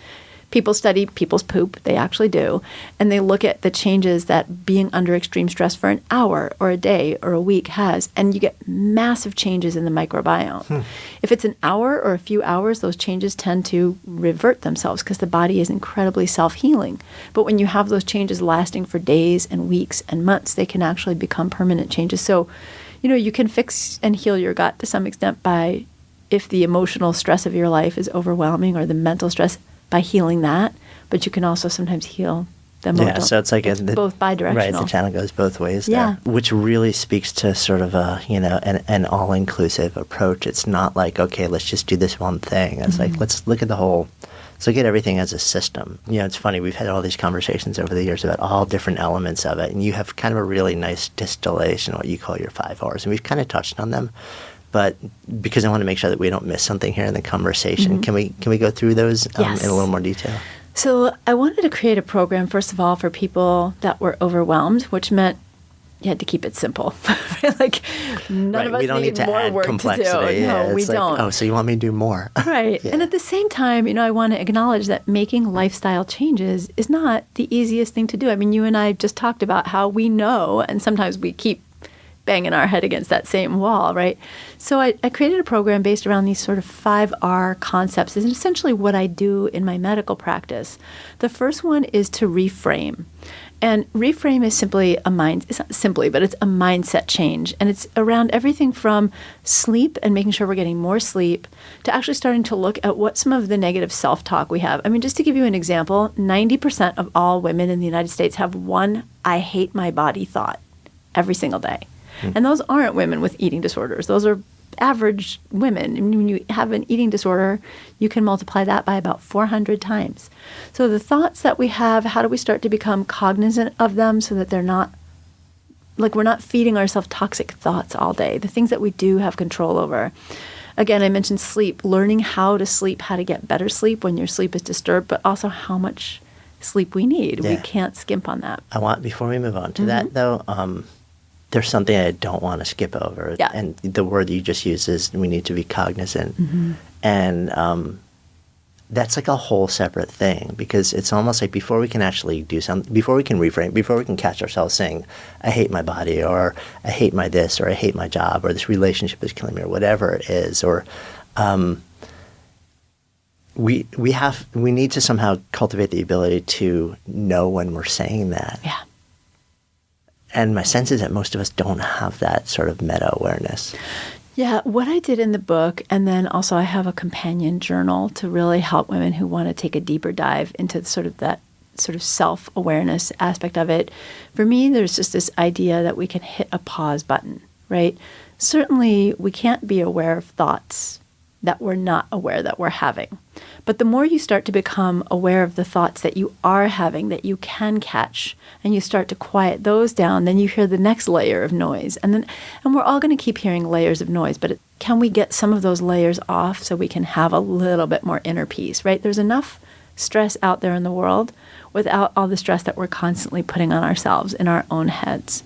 People study people's poop. They actually do. And they look at the changes that being under extreme stress for an hour or a day or a week has. And you get massive changes in the microbiome. If it's an hour or a few hours, those changes tend to revert themselves because the body is incredibly self-healing. But when you have those changes lasting for days and weeks and months, they can actually become permanent changes. So, you can fix and heal your gut to some extent by, if the emotional stress of your life is overwhelming, or the mental stress, by healing that, but you can also sometimes heal the emotional. Yeah, so it's like both bidirectional. Right, the channel goes both ways there. Yeah. Which really speaks to sort of an all-inclusive approach. It's not like, okay, let's just do this one thing. It's like, let's look at everything as a system. It's funny, we've had all these conversations over the years about all different elements of it, and you have kind of a really nice distillation, what you call your 5 R's, and we've kind of touched on them. But because I want to make sure that we don't miss something here in the conversation, can we go through those Yes. in a little more detail? So I wanted to create a program, first of all, for people that were overwhelmed, which meant you had to keep it simple. Like, none of us we don't need to more add work complexity. to do. Yeah, No, we it's like, don't. oh, so you want me to do more? Right. Yeah. And at the same time, I want to acknowledge that making lifestyle changes is not the easiest thing to do. I mean, you and I just talked about how we know, and sometimes we keep banging our head against that same wall, right? So I created a program based around these sort of 5R concepts. It's essentially what I do in my medical practice. The first one is to reframe. And reframe is simply it's not simply, but it's a mindset change. And it's around everything from sleep and making sure we're getting more sleep to actually starting to look at what some of the negative self-talk we have. I mean, just to give you an example, 90% of all women in the United States have one "I hate my body" thought every single day. And those aren't women with eating disorders. Those are average women. And when you have an eating disorder, you can multiply that by about 400 times. So the thoughts that we have, how do we start to become cognizant of them so that they're not, like, we're not feeding ourselves toxic thoughts all day, the things that we do have control over. Again, I mentioned sleep, learning how to sleep, how to get better sleep when your sleep is disturbed, but also how much sleep we need. Yeah. We can't skimp on that. Before we move on to that, though, there's something I don't want to skip over. Yeah. And the word you just used is we need to be cognizant. And that's like a whole separate thing, because it's almost like before we can actually do something, before we can reframe, before we can catch ourselves saying, I hate my body, or I hate my this, or I hate my job, or this relationship is killing me, or whatever it is, or we need to somehow cultivate the ability to know when we're saying that. Yeah. And my sense is that most of us don't have that sort of meta-awareness. Yeah, what I did in the book, and then also I have a companion journal to really help women who want to take a deeper dive into that sort of self-awareness aspect of it. For me, there's just this idea that we can hit a pause button, right? Certainly, we can't be aware of thoughts that we're not aware that we're having. But the more you start to become aware of the thoughts that you are having, that you can catch, and you start to quiet those down, then you hear the next layer of noise. And we're all going to keep hearing layers of noise, but can we get some of those layers off so we can have a little bit more inner peace, right? There's enough stress out there in the world without all the stress that we're constantly putting on ourselves in our own heads.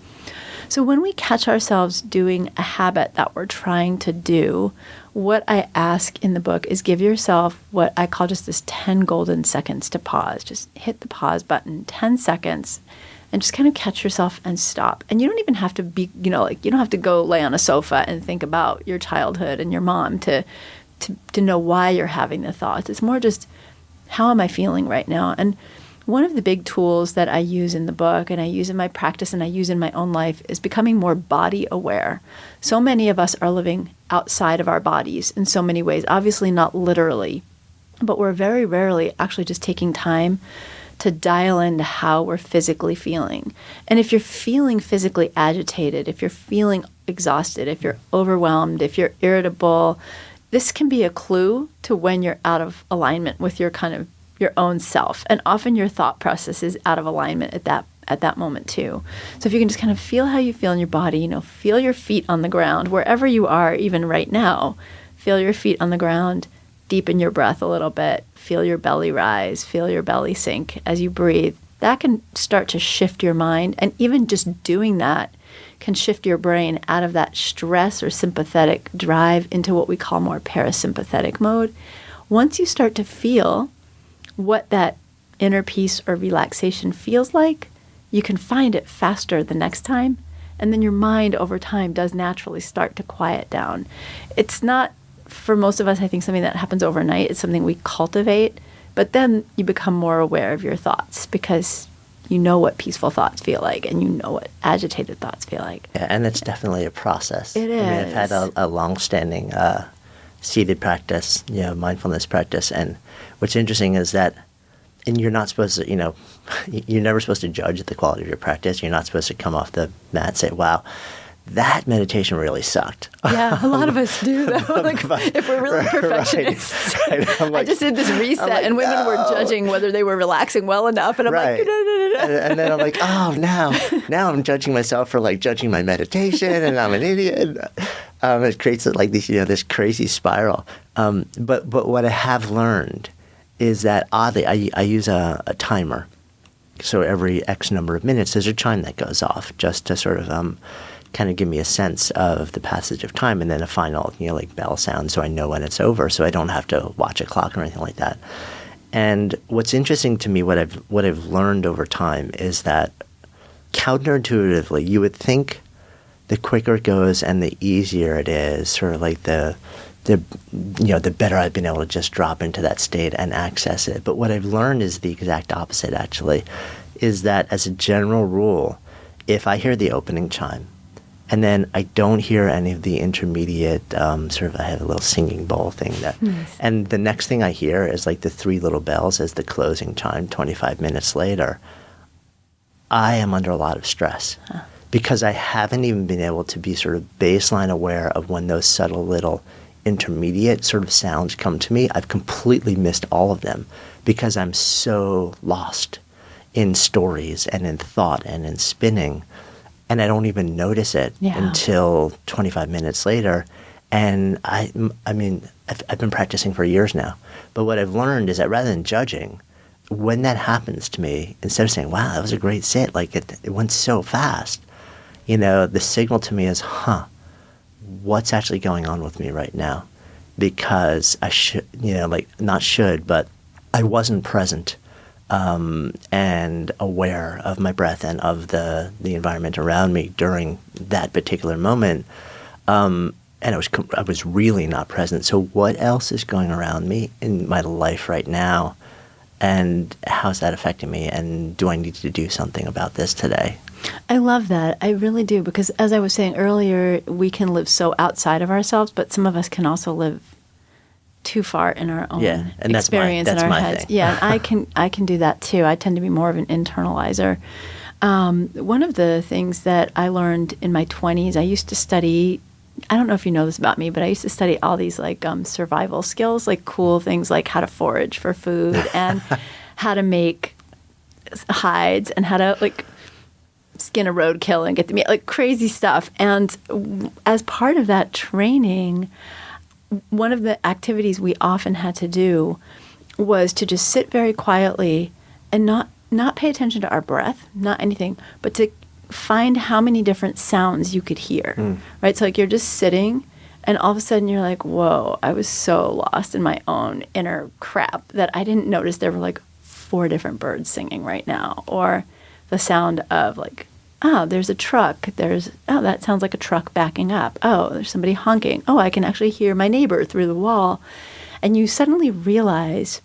So when we catch ourselves doing a habit that we're trying to do, what I ask in the book is give yourself what I call just this 10 golden seconds to pause. Just hit the pause button, 10 seconds, and just kind of catch yourself and stop. And you don't even have to be, you don't have to go lay on a sofa and think about your childhood and your mom to know why you're having the thoughts. It's more just, how am I feeling right now? And one of the big tools that I use in the book, and I use in my practice and I use in my own life, is becoming more body aware. So many of us are living outside of our bodies in so many ways, obviously not literally, but we're very rarely actually just taking time to dial into how we're physically feeling. And if you're feeling physically agitated, if you're feeling exhausted, if you're overwhelmed, if you're irritable, this can be a clue to when you're out of alignment with your own self. And often your thought process is out of alignment at that moment too. So if you can just kind of feel how you feel in your body, feel your feet on the ground, wherever you are, even right now, feel your feet on the ground, deepen your breath a little bit, feel your belly rise, feel your belly sink as you breathe. That can start to shift your mind. And even just doing that can shift your brain out of that stress or sympathetic drive into what we call more parasympathetic mode. Once you start to feel what that inner peace or relaxation feels like, you can find it faster the next time. And then your mind over time does naturally start to quiet down. It's not, for most of us, I think, something that happens overnight. It's something we cultivate. But then you become more aware of your thoughts because you know what peaceful thoughts feel like and you know what agitated thoughts feel like. Yeah, and it's definitely a process. It is. I mean, I've had a long-standing seated practice, mindfulness practice. And what's interesting is that, and you're not supposed to, you're never supposed to judge the quality of your practice. You're not supposed to come off the mat and say, wow, that meditation really sucked. Yeah, a lot of us do, though. If we're really perfectionists. Right. I just did this reset, and women were judging whether they were relaxing well enough. And I'm like, no. And then I'm like, oh, now I'm judging myself for judging my meditation, and I'm an idiot. It creates this crazy spiral. But what I have learned is that oddly, I use a timer. So every X number of minutes, there's a chime that goes off just to sort of kind of give me a sense of the passage of time, and then a final, bell sound so I know when it's over, so I don't have to watch a clock or anything like that. And what's interesting to me, what I've learned over time is that counterintuitively, you would think the quicker it goes and the easier it is, sort of like the better I've been able to just drop into that state and access it. But what I've learned is the exact opposite, actually, is that as a general rule, if I hear the opening chime, and then I don't hear any of the intermediate, I have a little singing bowl thing that, nice. And the next thing I hear is the 3 little bells as the closing chime 25 minutes later, I am under a lot of stress because I haven't even been able to be sort of baseline aware of when those subtle little intermediate sort of sounds come to me. I've completely missed all of them because I'm so lost in stories and in thought and in spinning. And I don't even notice it until 25 minutes later. And I mean, I've been practicing for years now. But what I've learned is that rather than judging, when that happens to me, instead of saying, wow, that was a great sit, it went so fast, the signal to me is, what's actually going on with me right now? Because I should, but I wasn't present. And aware of my breath and of the environment around me during that particular moment. And I was really not present. So what else is going around me in my life right now? And how's that affecting me? And do I need to do something about this today? I love that. I really do. Because as I was saying earlier, we can live so outside of ourselves, but some of us can also live too far in our own experience in our heads. Thing. Yeah, and I can do that too. I tend to be more of an internalizer. One of the things that I learned in my 20s, I used to study, I don't know if you know this about me, but I used to study all these survival skills, cool things like how to forage for food and how to make hides and how to skin a roadkill and get the meat, crazy stuff. And as part of that training, one of the activities we often had to do was to just sit very quietly and not pay attention to our breath, not anything, but to find how many different sounds you could hear, right? So you're just sitting and all of a sudden you're like, whoa, I was so lost in my own inner crap that I didn't notice there were 4 different birds singing right now, or the sound of oh, there's a truck. That sounds like a truck backing up. Oh, there's somebody honking. Oh, I can actually hear my neighbor through the wall. And you suddenly realize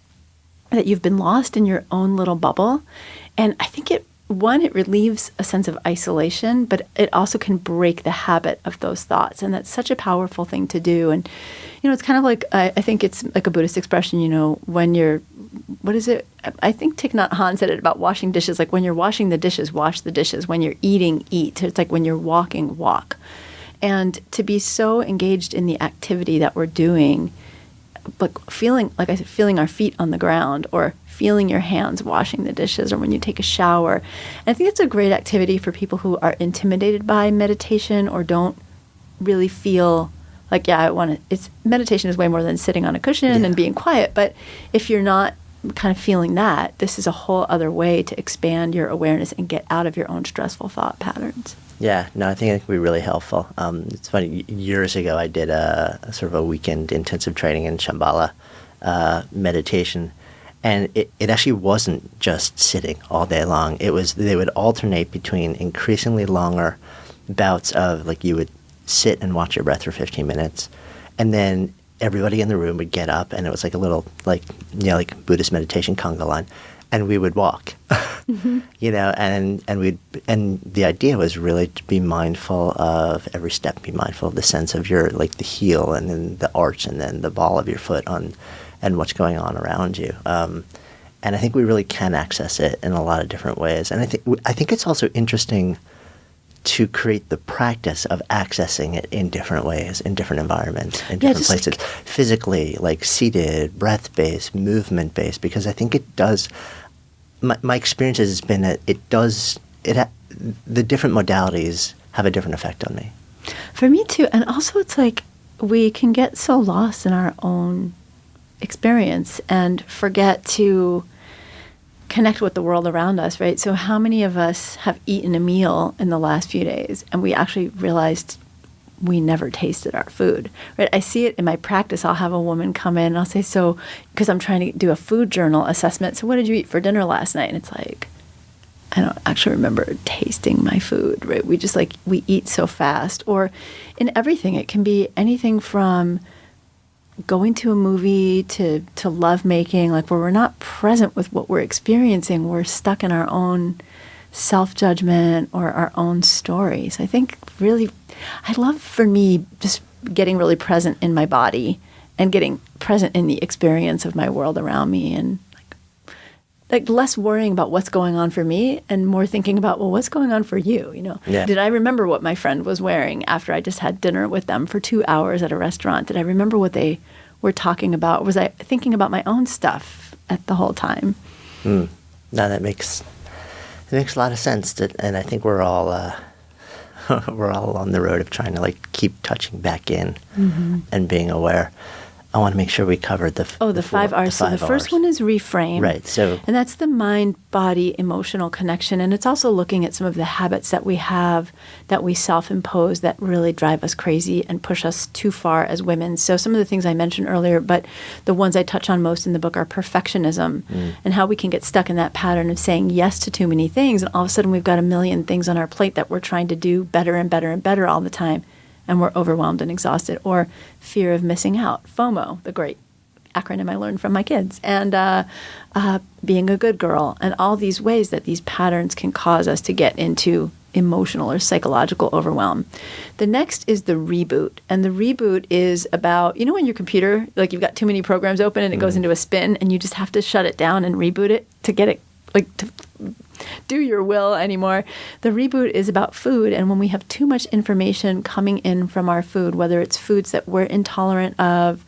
that you've been lost in your own little bubble. And I think it relieves a sense of isolation, but it also can break the habit of those thoughts. And that's such a powerful thing to do. And, it's kind of I think it's like a Buddhist expression, when you're, what is it? I think Thich Nhat Hanh said it about washing dishes. When you're washing the dishes, wash the dishes. When you're eating, eat. It's when you're walking, walk. And to be so engaged in the activity that we're doing, feeling, like I said, feeling our feet on the ground or feeling your hands washing the dishes or when you take a shower. And I think it's a great activity for people who are intimidated by meditation or don't really feel meditation is way more than sitting on a cushion and being quiet. But if you're not kind of feeling that, this is a whole other way to expand your awareness and get out of your own stressful thought patterns. Yeah, no, I think it can be really helpful. It's funny, years ago I did a sort of a weekend intensive training in Shambhala meditation, And it actually wasn't just sitting all day long. They would alternate between increasingly longer bouts of, like, you would sit and watch your breath for 15 minutes, and then everybody in the room would get up, and it was like a little, like, like Buddhist meditation conga line, and we would walk. Mm-hmm. And the idea was really to be mindful of every step, be mindful of the sense of your, like, the heel and then the arch and then the ball of your foot and what's going on around you. And I think we really can access it in a lot of different ways. And I think it's also interesting to create the practice of accessing it in different ways, in different environments, in different places, physically, like seated, breath-based, movement-based, because I think it does. My experience has been that the different modalities have a different effect on me. For me too, and also it's like we can get so lost in our own experience and forget to connect with the world around us, right? So how many of us have eaten a meal in the last few days and we actually realized we never tasted our food, right? I see it in my practice. I'll have a woman come in and I'll say, so, because I'm trying to do a food journal assessment, so what did you eat for dinner last night? And it's like, I don't actually remember tasting my food, right? We just we eat so fast. Or in everything, it can be anything from going to a movie to love making, like where we're not present with what we're experiencing. We're stuck in our own self-judgment or our own stories. I think really, I love, for me, just getting really present in my body and getting present in the experience of my world around me, and like less worrying about what's going on for me and more thinking about, well, what's going on for you? Yeah. Did I remember what my friend was wearing after I just had dinner with them for 2 hours at a restaurant? Did I remember what they were talking about? Was I thinking about my own stuff at the whole time? No, that makes a lot of sense. And I think we're all on the road of trying to keep touching back in and being aware. I want to make sure we covered the 5 R's. So the first one is reframe. Right. And that's the mind-body emotional connection. And it's also looking at some of the habits that we have that we self-impose that really drive us crazy and push us too far as women. So some of the things I mentioned earlier, but the ones I touch on most in the book are perfectionism and how we can get stuck in that pattern of saying yes to too many things. And all of a sudden we've got a million things on our plate that we're trying to do better and better and better all the time. And we're overwhelmed and exhausted. Or fear of missing out, FOMO, the great acronym I learned from my kids, and being a good girl, and all these ways that these patterns can cause us to get into emotional or psychological overwhelm. The next is the reboot. And the reboot is about, when your computer, you've got too many programs open and it goes into a spin and you just have to shut it down and reboot it to get it, to do your will anymore. The reboot is about food, and when we have too much information coming in from our food, whether it's foods that we're intolerant of,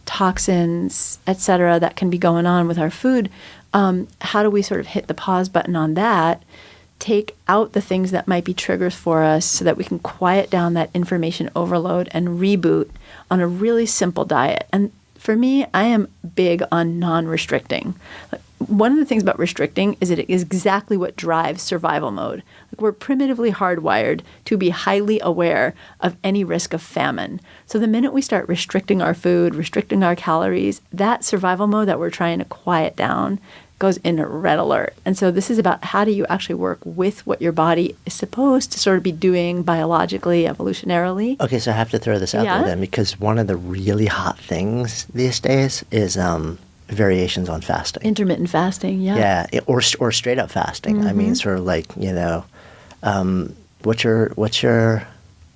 toxins, etc., that can be going on with our food, how do we sort of hit the pause button on that, take out the things that might be triggers for us so that we can quiet down that information overload and reboot on a really simple diet. And for me, I am big on non-restricting. One of the things about restricting is it is exactly what drives survival mode. We're primitively hardwired to be highly aware of any risk of famine. So the minute we start restricting our food, restricting our calories, that survival mode that we're trying to quiet down goes into red alert. And so this is about how do you actually work with what your body is supposed to sort of be doing biologically, evolutionarily. Okay, so I have to throw this out there then, because one of the really hot things these days is variations on fasting. Intermittent fasting, yeah. Yeah, or straight up fasting. I mean, sort of what's your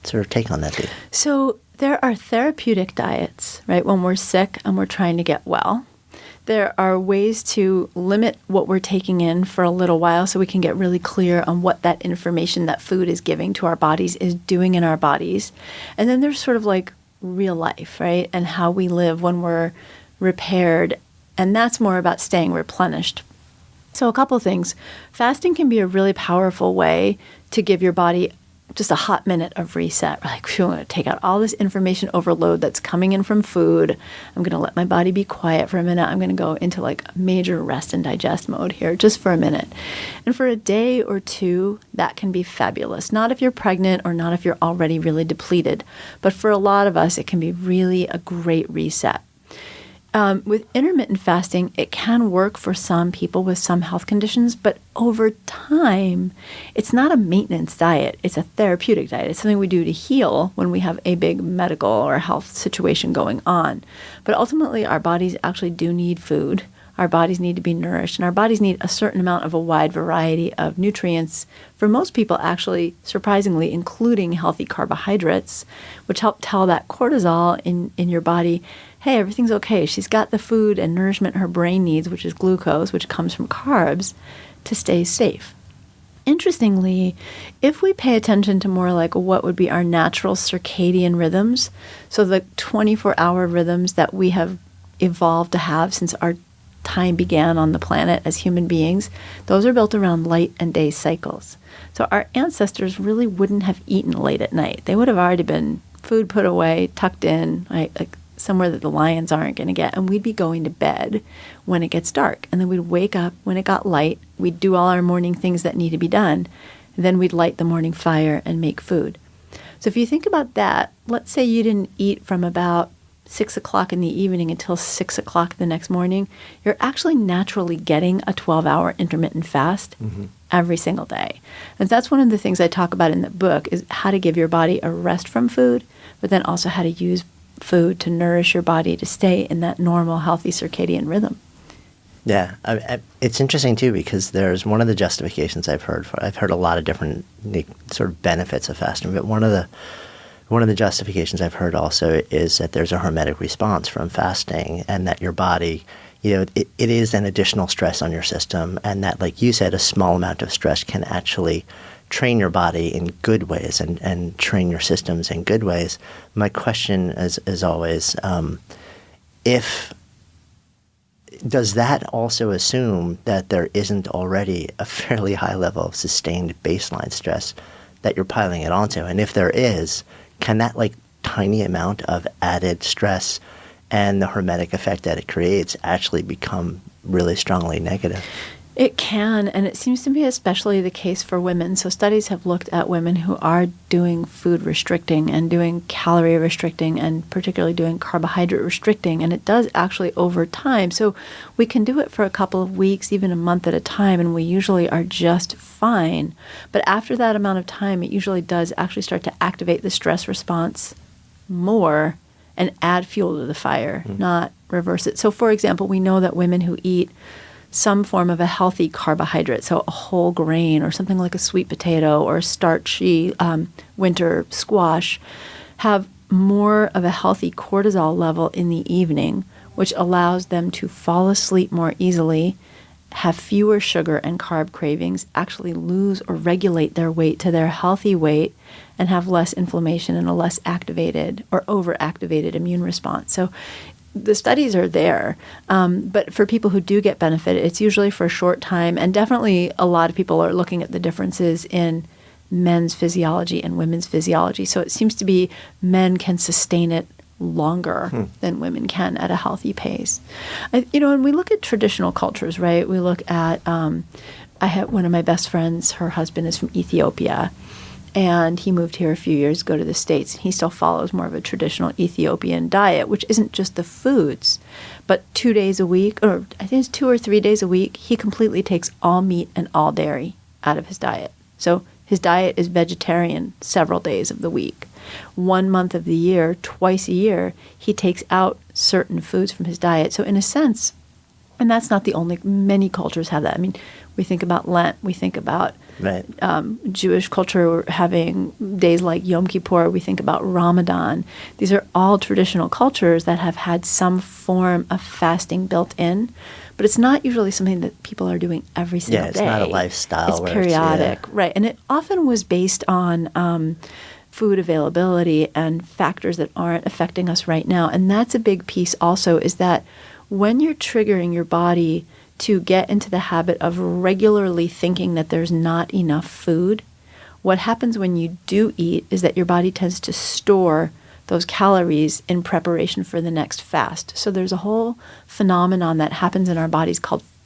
sort of take on that, Dee? So there are therapeutic diets, right, when we're sick and we're trying to get well. There are ways to limit what we're taking in for a little while so we can get really clear on what that information that food is giving to our bodies is doing in our bodies. And then there's sort of real life, right, and how we live when we're repaired. And that's more about staying replenished. So a couple things. Fasting can be a really powerful way to give your body just a hot minute of reset. We're I'm going to take out all this information overload that's coming in from food. I'm going to let my body be quiet for a minute. I'm going to go into major rest and digest mode here just for a minute. And for a day or two, that can be fabulous. Not if you're pregnant or not if you're already really depleted. But for a lot of us, it can be really a great reset. With intermittent fasting, it can work for some people with some health conditions, but over time, it's not a maintenance diet. It's a therapeutic diet. It's something we do to heal when we have a big medical or health situation going on. But ultimately, our bodies actually do need food. Our bodies need to be nourished, and our bodies need a certain amount of a wide variety of nutrients. For most people, actually, surprisingly, including healthy carbohydrates, which help tell that cortisol in your body, hey, everything's okay. She's got the food and nourishment her brain needs, which is glucose, which comes from carbs, to stay safe. Interestingly, if we pay attention to more like what would be our natural circadian rhythms, so the 24-hour rhythms that we have evolved to have since our time began on the planet as human beings, those are built around light and day cycles. So our ancestors really wouldn't have eaten late at night. They would have already been food put away, tucked in, like somewhere that the lions aren't going to get, and we'd be going to bed when it gets dark. And then we'd wake up when it got light. We'd do all our morning things that need to be done. And then we'd light the morning fire and make food. So if you think about that, let's say you didn't eat from about 6 o'clock in the evening until 6 o'clock the next morning, you're actually naturally getting a 12-hour intermittent fast every single day. And that's one of the things I talk about in the book, is how to give your body a rest from food, but then also how to use food to nourish your body to stay in that normal, healthy circadian rhythm. Yeah, it's interesting too, because there's one of the justifications I've heard. I've heard a lot of different sort of benefits of fasting, but one of the justifications I've heard also is that there's a hormetic response from fasting, and that your body, it is an additional stress on your system, and that, like you said, a small amount of stress can actually train your body in good ways and train your systems in good ways. My question is always, does that also assume that there isn't already a fairly high level of sustained baseline stress that you're piling it onto? And if there is, can that tiny amount of added stress and the hormetic effect that it creates actually become really strongly negative? It can, and it seems to be especially the case for women. So studies have looked at women who are doing food restricting and doing calorie restricting and particularly doing carbohydrate restricting, and it does actually over time. So we can do it for a couple of weeks, even a month at a time, and we usually are just fine. But after that amount of time, it usually does actually start to activate the stress response more and add fuel to the fire, not reverse it. So for example, we know that women who eat some form of a healthy carbohydrate, so a whole grain or something like a sweet potato or a starchy winter squash, have more of a healthy cortisol level in the evening, which allows them to fall asleep more easily, have fewer sugar and carb cravings, actually lose or regulate their weight to their healthy weight, and have less inflammation and a less activated or overactivated immune response. So the studies are there, but for people who do get benefit, it's usually for a short time, and definitely a lot of people are looking at the differences in men's physiology and women's physiology. So it seems to be men can sustain it longer than women can at a healthy pace. And we look at traditional cultures, right? We look at, I had one of my best friends, her husband is from Ethiopia, and he moved here a few years ago to the States. He still follows more of a traditional Ethiopian diet, which isn't just the foods, but 2 days a week, or I think it's 2 or 3 days a week, he completely takes all meat and all dairy out of his diet. So his diet is vegetarian several days of the week. 1 month of the year, twice a year, he takes out certain foods from his diet. So in a sense, and that's not the only, many cultures have that. I mean, we think about Lent, we think about Jewish culture having days like Yom Kippur, we think about Ramadan. These are all traditional cultures that have had some form of fasting built in, but it's not usually something that people are doing every single day. Yeah, it's not a lifestyle. It's periodic, right. And it often was based on food availability and factors that aren't affecting us right now. And that's a big piece also, is that when you're triggering your body to get into the habit of regularly thinking that there's not enough food, what happens when you do eat is that your body tends to store those calories in preparation for the next fast. So there's a whole phenomenon that happens in our bodies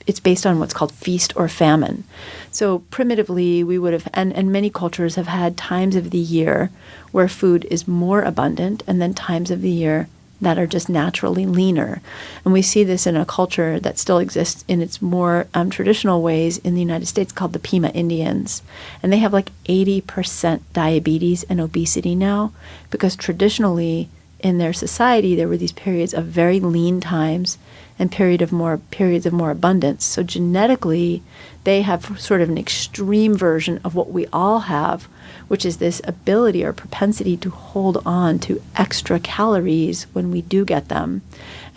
it's based on what's called feast or famine. So primitively, we would have, and many cultures have had times of the year where food is more abundant, and then times of the year that are just naturally leaner. And we see this in a culture that still exists in its more traditional ways in the United States called the Pima Indians. And they have like 80% diabetes and obesity now because traditionally in their society there were these periods of very lean times and periods of more abundance. So genetically, they have sort of an extreme version of what we all have, which is this ability or propensity to hold on to extra calories when we do get them.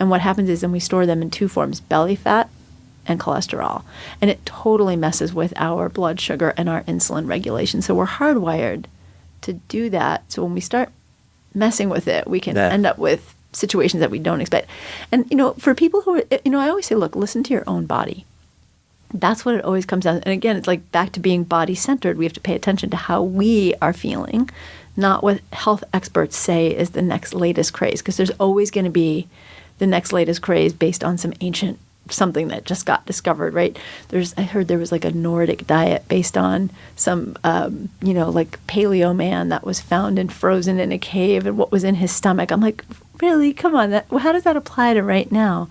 And what happens is then we store them in two forms, belly fat and cholesterol. And it totally messes with our blood sugar and our insulin regulation. So we're hardwired to do that. So when we start messing with it, we can end up with situations that we don't expect. And, for people who are, I always say, look, listen to your own body. That's what it always comes down to. And again, it's like back to being body-centered. We have to pay attention to how we are feeling, not what health experts say is the next latest craze, because there's always going to be the next latest craze based on some ancient something that just got discovered, right? I heard there was like a Nordic diet based on some, like paleo man that was found and frozen in a cave and what was in his stomach. I'm like, really? Come on. How does that apply to right now?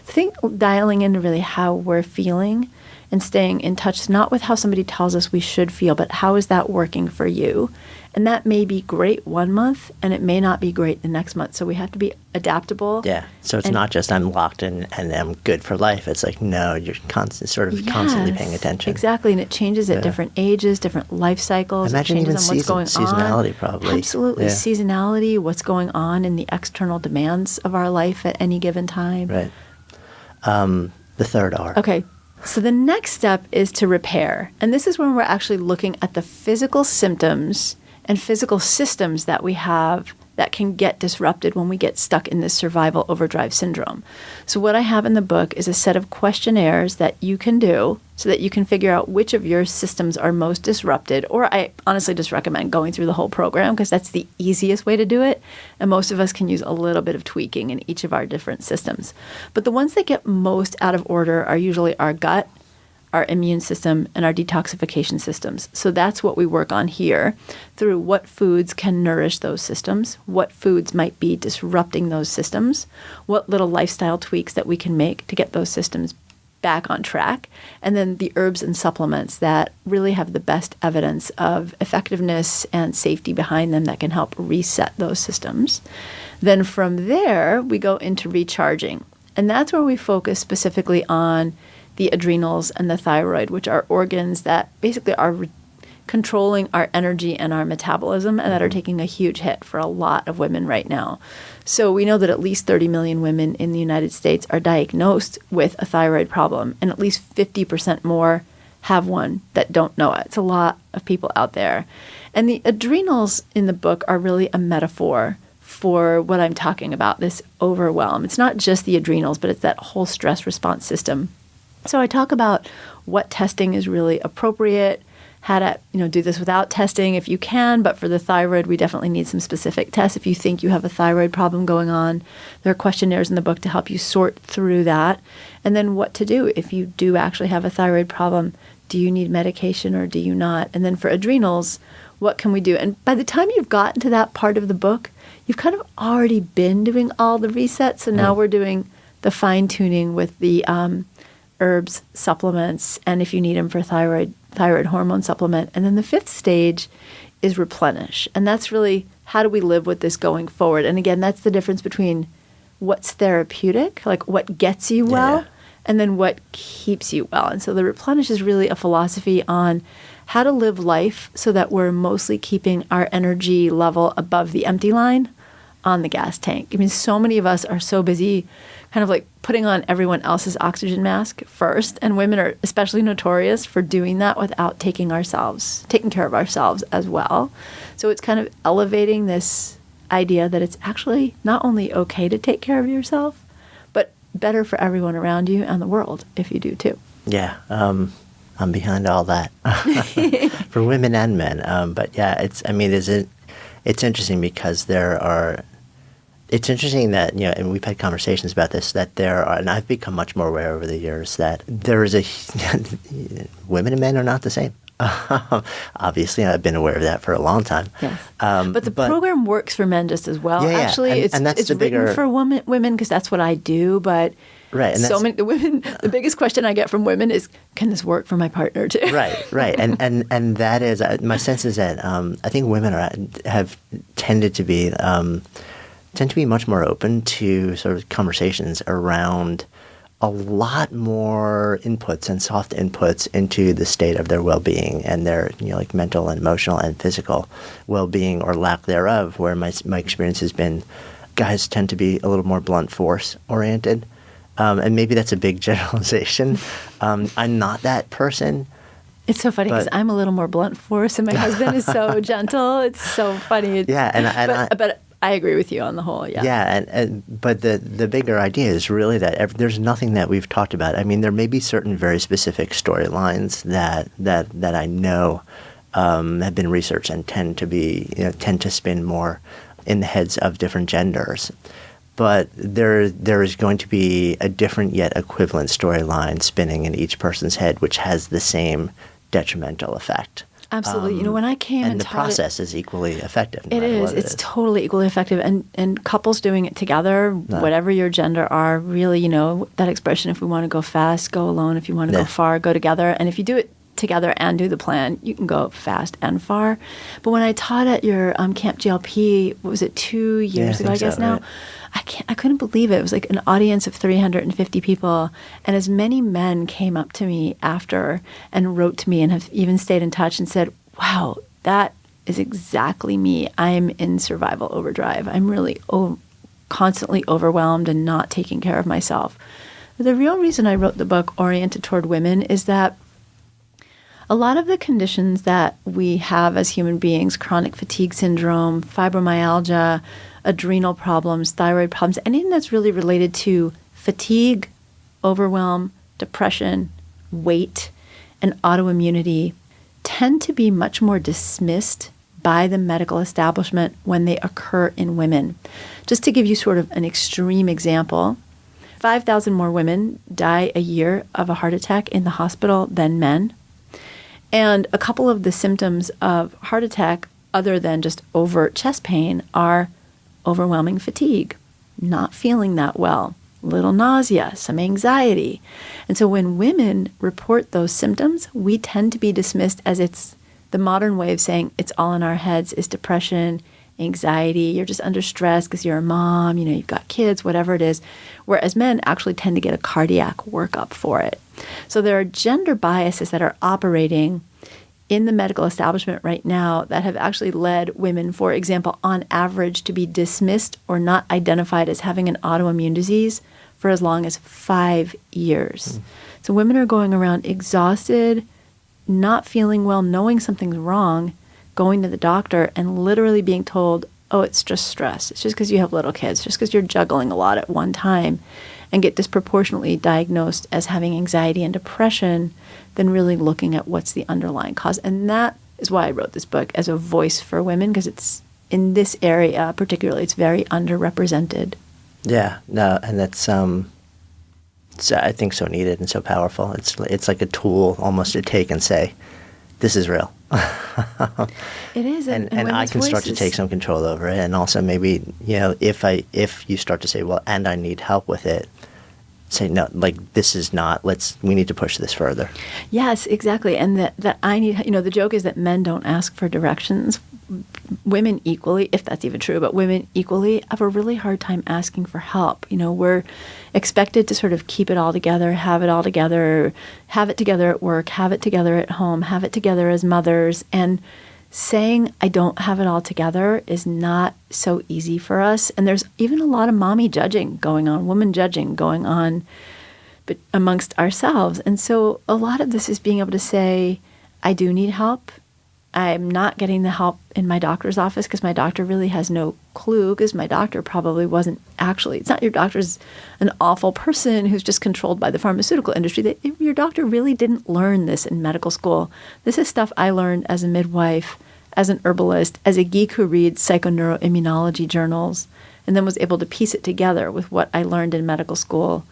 I think dialing into really how we're feeling and staying in touch, not with how somebody tells us we should feel, but how is that working for you? And that may be great one month, and it may not be great the next month. So we have to be adaptable. Yeah. So it's not just I'm locked in and I'm good for life. It's like, no, you're constantly paying attention. Exactly. And it changes at different ages, different life cycles. Imagine it changes even on what's going seasonality on. probably. Absolutely. Yeah. Seasonality, what's going on in the external demands of our life at any given time. Right. The third R. Okay. So the next step is to repair. And this is when we're actually looking at the physical symptoms and physical systems that we have that can get disrupted when we get stuck in this survival overdrive syndrome. So what I have in the book is a set of questionnaires that you can do so that you can figure out which of your systems are most disrupted. Or I honestly just recommend going through the whole program because that's the easiest way to do it. And most of us can use a little bit of tweaking in each of our different systems. But the ones that get most out of order are usually our gut, our immune system, and our detoxification systems. So that's what we work on here through what foods can nourish those systems, what foods might be disrupting those systems, what little lifestyle tweaks that we can make to get those systems back on track, and then the herbs and supplements that really have the best evidence of effectiveness and safety behind them that can help reset those systems. Then from there, we go into recharging. And that's where we focus specifically on the adrenals and the thyroid, which are organs that basically are controlling our energy and our metabolism and that are taking a huge hit for a lot of women right now. So we know that at least 30 million women in the United States are diagnosed with a thyroid problem, and at least 50% more have one that don't know it. It's a lot of people out there. And the adrenals in the book are really a metaphor for what I'm talking about, this overwhelm. It's not just the adrenals, but it's that whole stress response system. So I talk about what testing is really appropriate, how to do this without testing if you can, but for the thyroid, we definitely need some specific tests if you think you have a thyroid problem going on. There are questionnaires in the book to help you sort through that. And then what to do if you do actually have a thyroid problem. Do you need medication or do you not? And then for adrenals, what can we do? And by the time you've gotten to that part of the book, you've kind of already been doing all the resets. So now we're doing the fine-tuning with the herbs, supplements, and if you need them for thyroid hormone supplement. And then the fifth stage is replenish. And that's really how do we live with this going forward? And again, that's the difference between what's therapeutic, like what gets you well, and then what keeps you well. And so the replenish is really a philosophy on how to live life so that we're mostly keeping our energy level above the empty line on the gas tank. I mean, so many of us are so busy kind of like putting on everyone else's oxygen mask first, and women are especially notorious for doing that without taking care of ourselves as well. So it's kind of elevating this idea that it's actually not only okay to take care of yourself, but better for everyone around you and the world if you do too. Yeah, I'm behind all that for women and men. But yeah, it's interesting because it's interesting that, and we've had conversations about this, that there are, and I've become much more aware over the years that there is women and men are not the same. Obviously, I've been aware of that for a long time. Yes. But the program works for men just as well. Yeah, Actually, and that's it's the bigger written for women because that's what I do. But right, and the biggest question I get from women is, can this work for my partner too? Right, and that is my sense is that I think women have tended to be much more open to sort of conversations around a lot more inputs and soft inputs into the state of their well-being and their like mental and emotional and physical well-being or lack thereof. Where my experience has been, guys tend to be a little more blunt force oriented, and maybe that's a big generalization. I'm not that person. It's so funny because I'm a little more blunt force, and my husband is so gentle. It's so funny. But I agree with you on the whole. Yeah. Yeah, but the bigger idea is really that there's nothing that we've talked about. I mean, there may be certain very specific storylines that I know have been researched and tend to spin more in the heads of different genders. But there is going to be a different yet equivalent storyline spinning in each person's head, which has the same detrimental effect. Absolutely. When I came and the process is equally effective. It is. It's totally equally effective. And couples doing it together, whatever your gender are, really, that expression, if we want to go fast, go alone. If you want to go far, go together. And if you do it together and do the plan, you can go fast and far. But when I taught at your Camp GLP, what was it, 2 years ago, I guess now? Right. I couldn't believe it. It was like an audience of 350 people. And as many men came up to me after and wrote to me and have even stayed in touch and said, wow, that is exactly me. I'm in survival overdrive. I'm really constantly overwhelmed and not taking care of myself. But the real reason I wrote the book oriented toward women is that a lot of the conditions that we have as human beings, chronic fatigue syndrome, fibromyalgia, adrenal problems, thyroid problems, anything that's really related to fatigue, overwhelm, depression, weight, and autoimmunity tend to be much more dismissed by the medical establishment when they occur in women. Just to give you sort of an extreme example, 5,000 more women die a year of a heart attack in the hospital than men. And a couple of the symptoms of heart attack, other than just overt chest pain, are overwhelming fatigue, not feeling that well, little nausea, some anxiety. And so when women report those symptoms, we tend to be dismissed as it's the modern way of saying it's all in our heads, is depression, anxiety, you're just under stress because you're a mom, you've got kids, whatever it is. Whereas men actually tend to get a cardiac workup for it. So there are gender biases that are operating in the medical establishment right now that have actually led women, for example, on average, to be dismissed or not identified as having an autoimmune disease for as long as 5 years. So women are going around exhausted, not feeling well, knowing something's wrong, going to the doctor and literally being told, oh, it's just stress. It's just because you have little kids, just because you're juggling a lot at one time, and get disproportionately diagnosed as having anxiety and depression than really looking at what's the underlying cause. And that is why I wrote this book as a voice for women, because it's in this area particularly, it's very underrepresented. Yeah, no, and that's I think so needed and so powerful. It's like a tool almost to take and say, this is real. It is, and I can start to take some control over it, and also maybe if you start to say, well, and I need help with it, say no, like this is not. We need to push this further. Yes, exactly, and that I need. The joke is that men don't ask for directions. Women equally, if that's even true, but women equally have a really hard time asking for help. We're expected to sort of keep it all together, have it all together, have it together at work, have it together at home, have it together as mothers. And saying I don't have it all together is not so easy for us. And there's even a lot of mommy judging going on, woman judging going on but amongst ourselves. And so a lot of this is being able to say, I do need help. I'm not getting the help in my doctor's office because my doctor really has no clue, because my doctor probably wasn't actually, it's not your doctor's an awful person who's just controlled by the pharmaceutical industry. Your doctor really didn't learn this in medical school. This is stuff I learned as a midwife, as an herbalist, as a geek who reads psychoneuroimmunology journals, and then was able to piece it together with what I learned in medical school.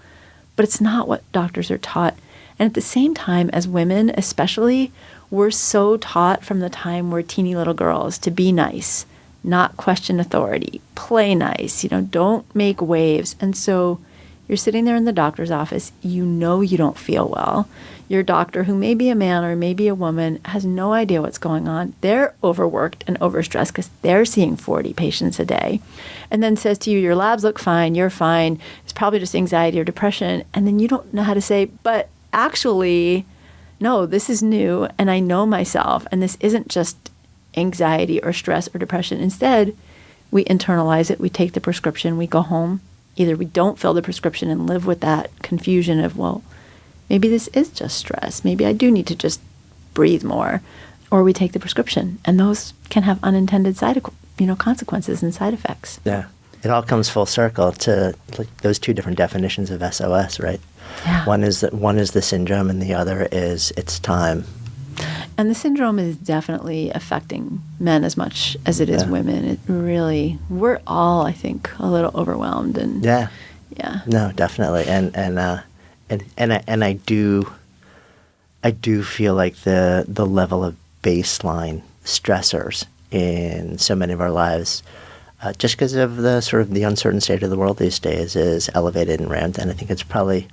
But it's not what doctors are taught. And at the same time, as women especially, we're so taught from the time we're teeny little girls to be nice, not question authority, play nice, don't make waves. And so you're sitting there in the doctor's office, you don't feel well. Your doctor, who may be a man or may be a woman, has no idea what's going on. They're overworked and overstressed because they're seeing 40 patients a day. And then says to you, your labs look fine, you're fine. It's probably just anxiety or depression. And then you don't know how to say, but actually, no, this is new and I know myself. And this isn't just anxiety or stress or depression. Instead, we internalize it. We take the prescription. We go home. Either we don't fill the prescription and live with that confusion of, well, maybe this is just stress. Maybe I do need to just breathe more. Or we take the prescription, and those can have unintended consequences and side effects. Yeah. It all comes full circle to those two different definitions of SOS, right? Yeah. One is the syndrome, and the other is it's time. And the syndrome is definitely affecting men as much as it is women. It really, we're all, I think, a little overwhelmed. And yeah. No, definitely. And I do feel like the level of baseline stressors in so many of our lives, just because of the sort of the uncertain state of the world these days, is elevated and ramped. And I think it's probably,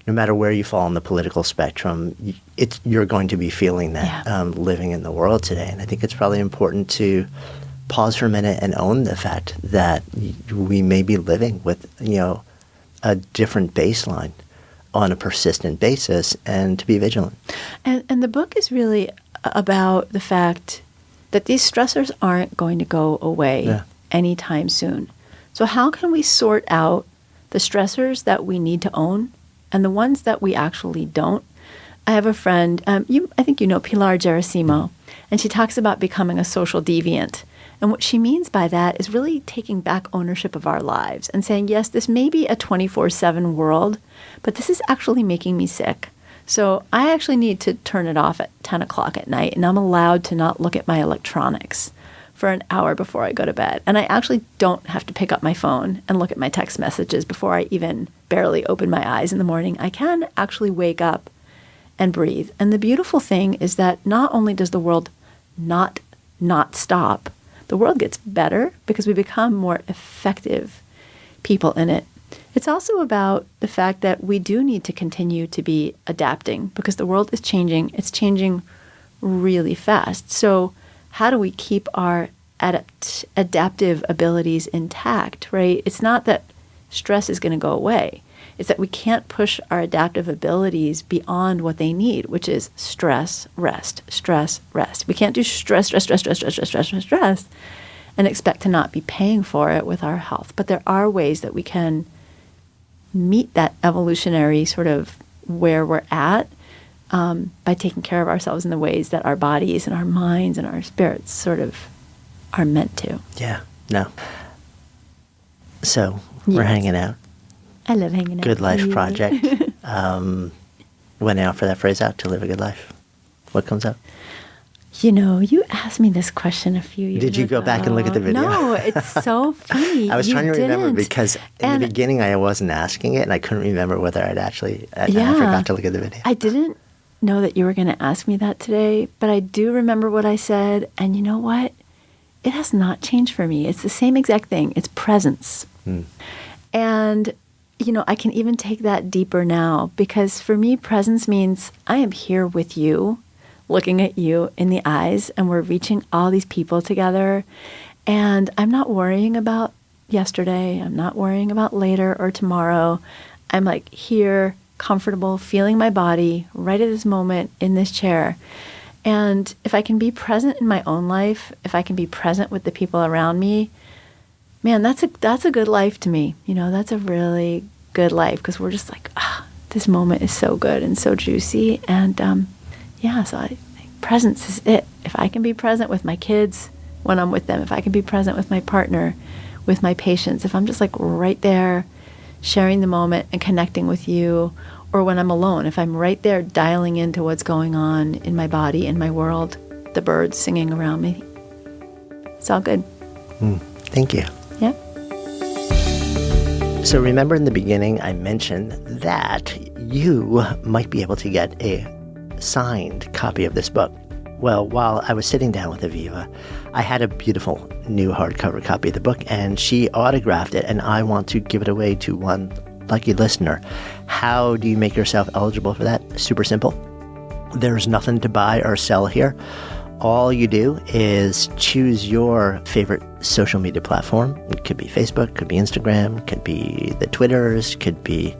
no matter where you fall on the political spectrum, you're going to be feeling that living in the world today. And I think it's probably important to pause for a minute and own the fact that we may be living with, a different baseline on a persistent basis, and to be vigilant. And the book is really about the fact that these stressors aren't going to go away anytime soon. So how can we sort out the stressors that we need to own and the ones that we actually don't? I have a friend, I think you know Pilar Gerasimo, and she talks about becoming a social deviant. And what she means by that is really taking back ownership of our lives and saying, yes, this may be a 24/7 world, but this is actually making me sick. So I actually need to turn it off at 10 o'clock at night, and I'm allowed to not look at my electronics for an hour before I go to bed. And I actually don't have to pick up my phone and look at my text messages before I even barely open my eyes in the morning. I can actually wake up and breathe. And the beautiful thing is that not only does the world not stop, the world gets better because we become more effective people in it. It's also about the fact that we do need to continue to be adapting because the world is changing. It's changing really fast. So how do we keep our adaptive abilities intact, right? It's not that stress is going to go away. It's that we can't push our adaptive abilities beyond what they need, which is stress, rest, stress, rest. We can't do stress, and expect to not be paying for it with our health. But there are ways that we can meet that evolutionary sort of where we're at by taking care of ourselves in the ways that our bodies and our minds and our spirits sort of are meant to. Yeah, no. So we're hanging out. I love hanging out. Good Life Project. When I offer that phrase out, to live a good life, what comes up? You asked me this question a few years ago. Did you go back and look at the video? No, it's so funny. I was trying to remember didn't. because in the beginning I wasn't asking it, and I couldn't remember whether I'd actually. I forgot to look at the video. I didn't know that you were going to ask me that today, but I do remember what I said, and you know what? It has not changed for me. It's the same exact thing. It's presence. And I can even take that deeper now because for me, presence means I am here with you, looking at you in the eyes, and we're reaching all these people together. And I'm not worrying about yesterday. I'm not worrying about later or tomorrow. I'm like here, comfortable, feeling my body right at this moment in this chair. And if I can be present in my own life, if I can be present with the people around me, man, that's a good life to me. That's a really good life because we're just like, this moment is so good and so juicy. And so I think presence is it. If I can be present with my kids when I'm with them, if I can be present with my partner, with my patients, if I'm just like right there sharing the moment and connecting with you, or when I'm alone, if I'm right there dialing into what's going on in my body, in my world, the birds singing around me, it's all good. Thank you. Yeah. So remember in the beginning, I mentioned that you might be able to get a signed copy of this book. Well, while I was sitting down with Aviva, I had a beautiful new hardcover copy of the book, and she autographed it, and I want to give it away to one lucky listener. How do you make yourself eligible for that? Super simple. There's nothing to buy or sell here. All you do is choose your favorite social media platform. It could be Facebook, could be Instagram, could be the Twitters, could be,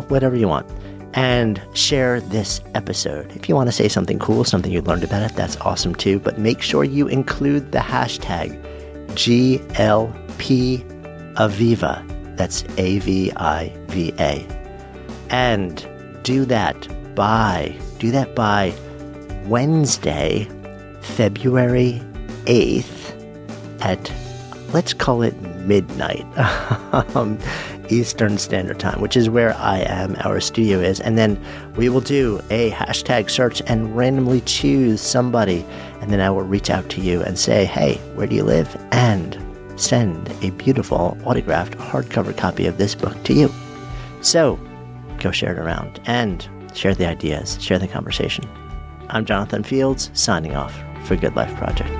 whatever you want. And share this episode. If you want to say something cool, something you learned about it, that's awesome too. But make sure you include the hashtag GLPAviva. That's AVIVA. And do that by Wednesday, February 8th at, let's call it midnight. Eastern Standard Time, which is where I am, our studio is. And then we will do a hashtag search and randomly choose somebody. And then I will reach out to you and say, hey, where do you live? And send a beautiful autographed hardcover copy of this book to you. So go share it around and share the ideas, share the conversation. I'm Jonathan Fields, signing off for Good Life Project.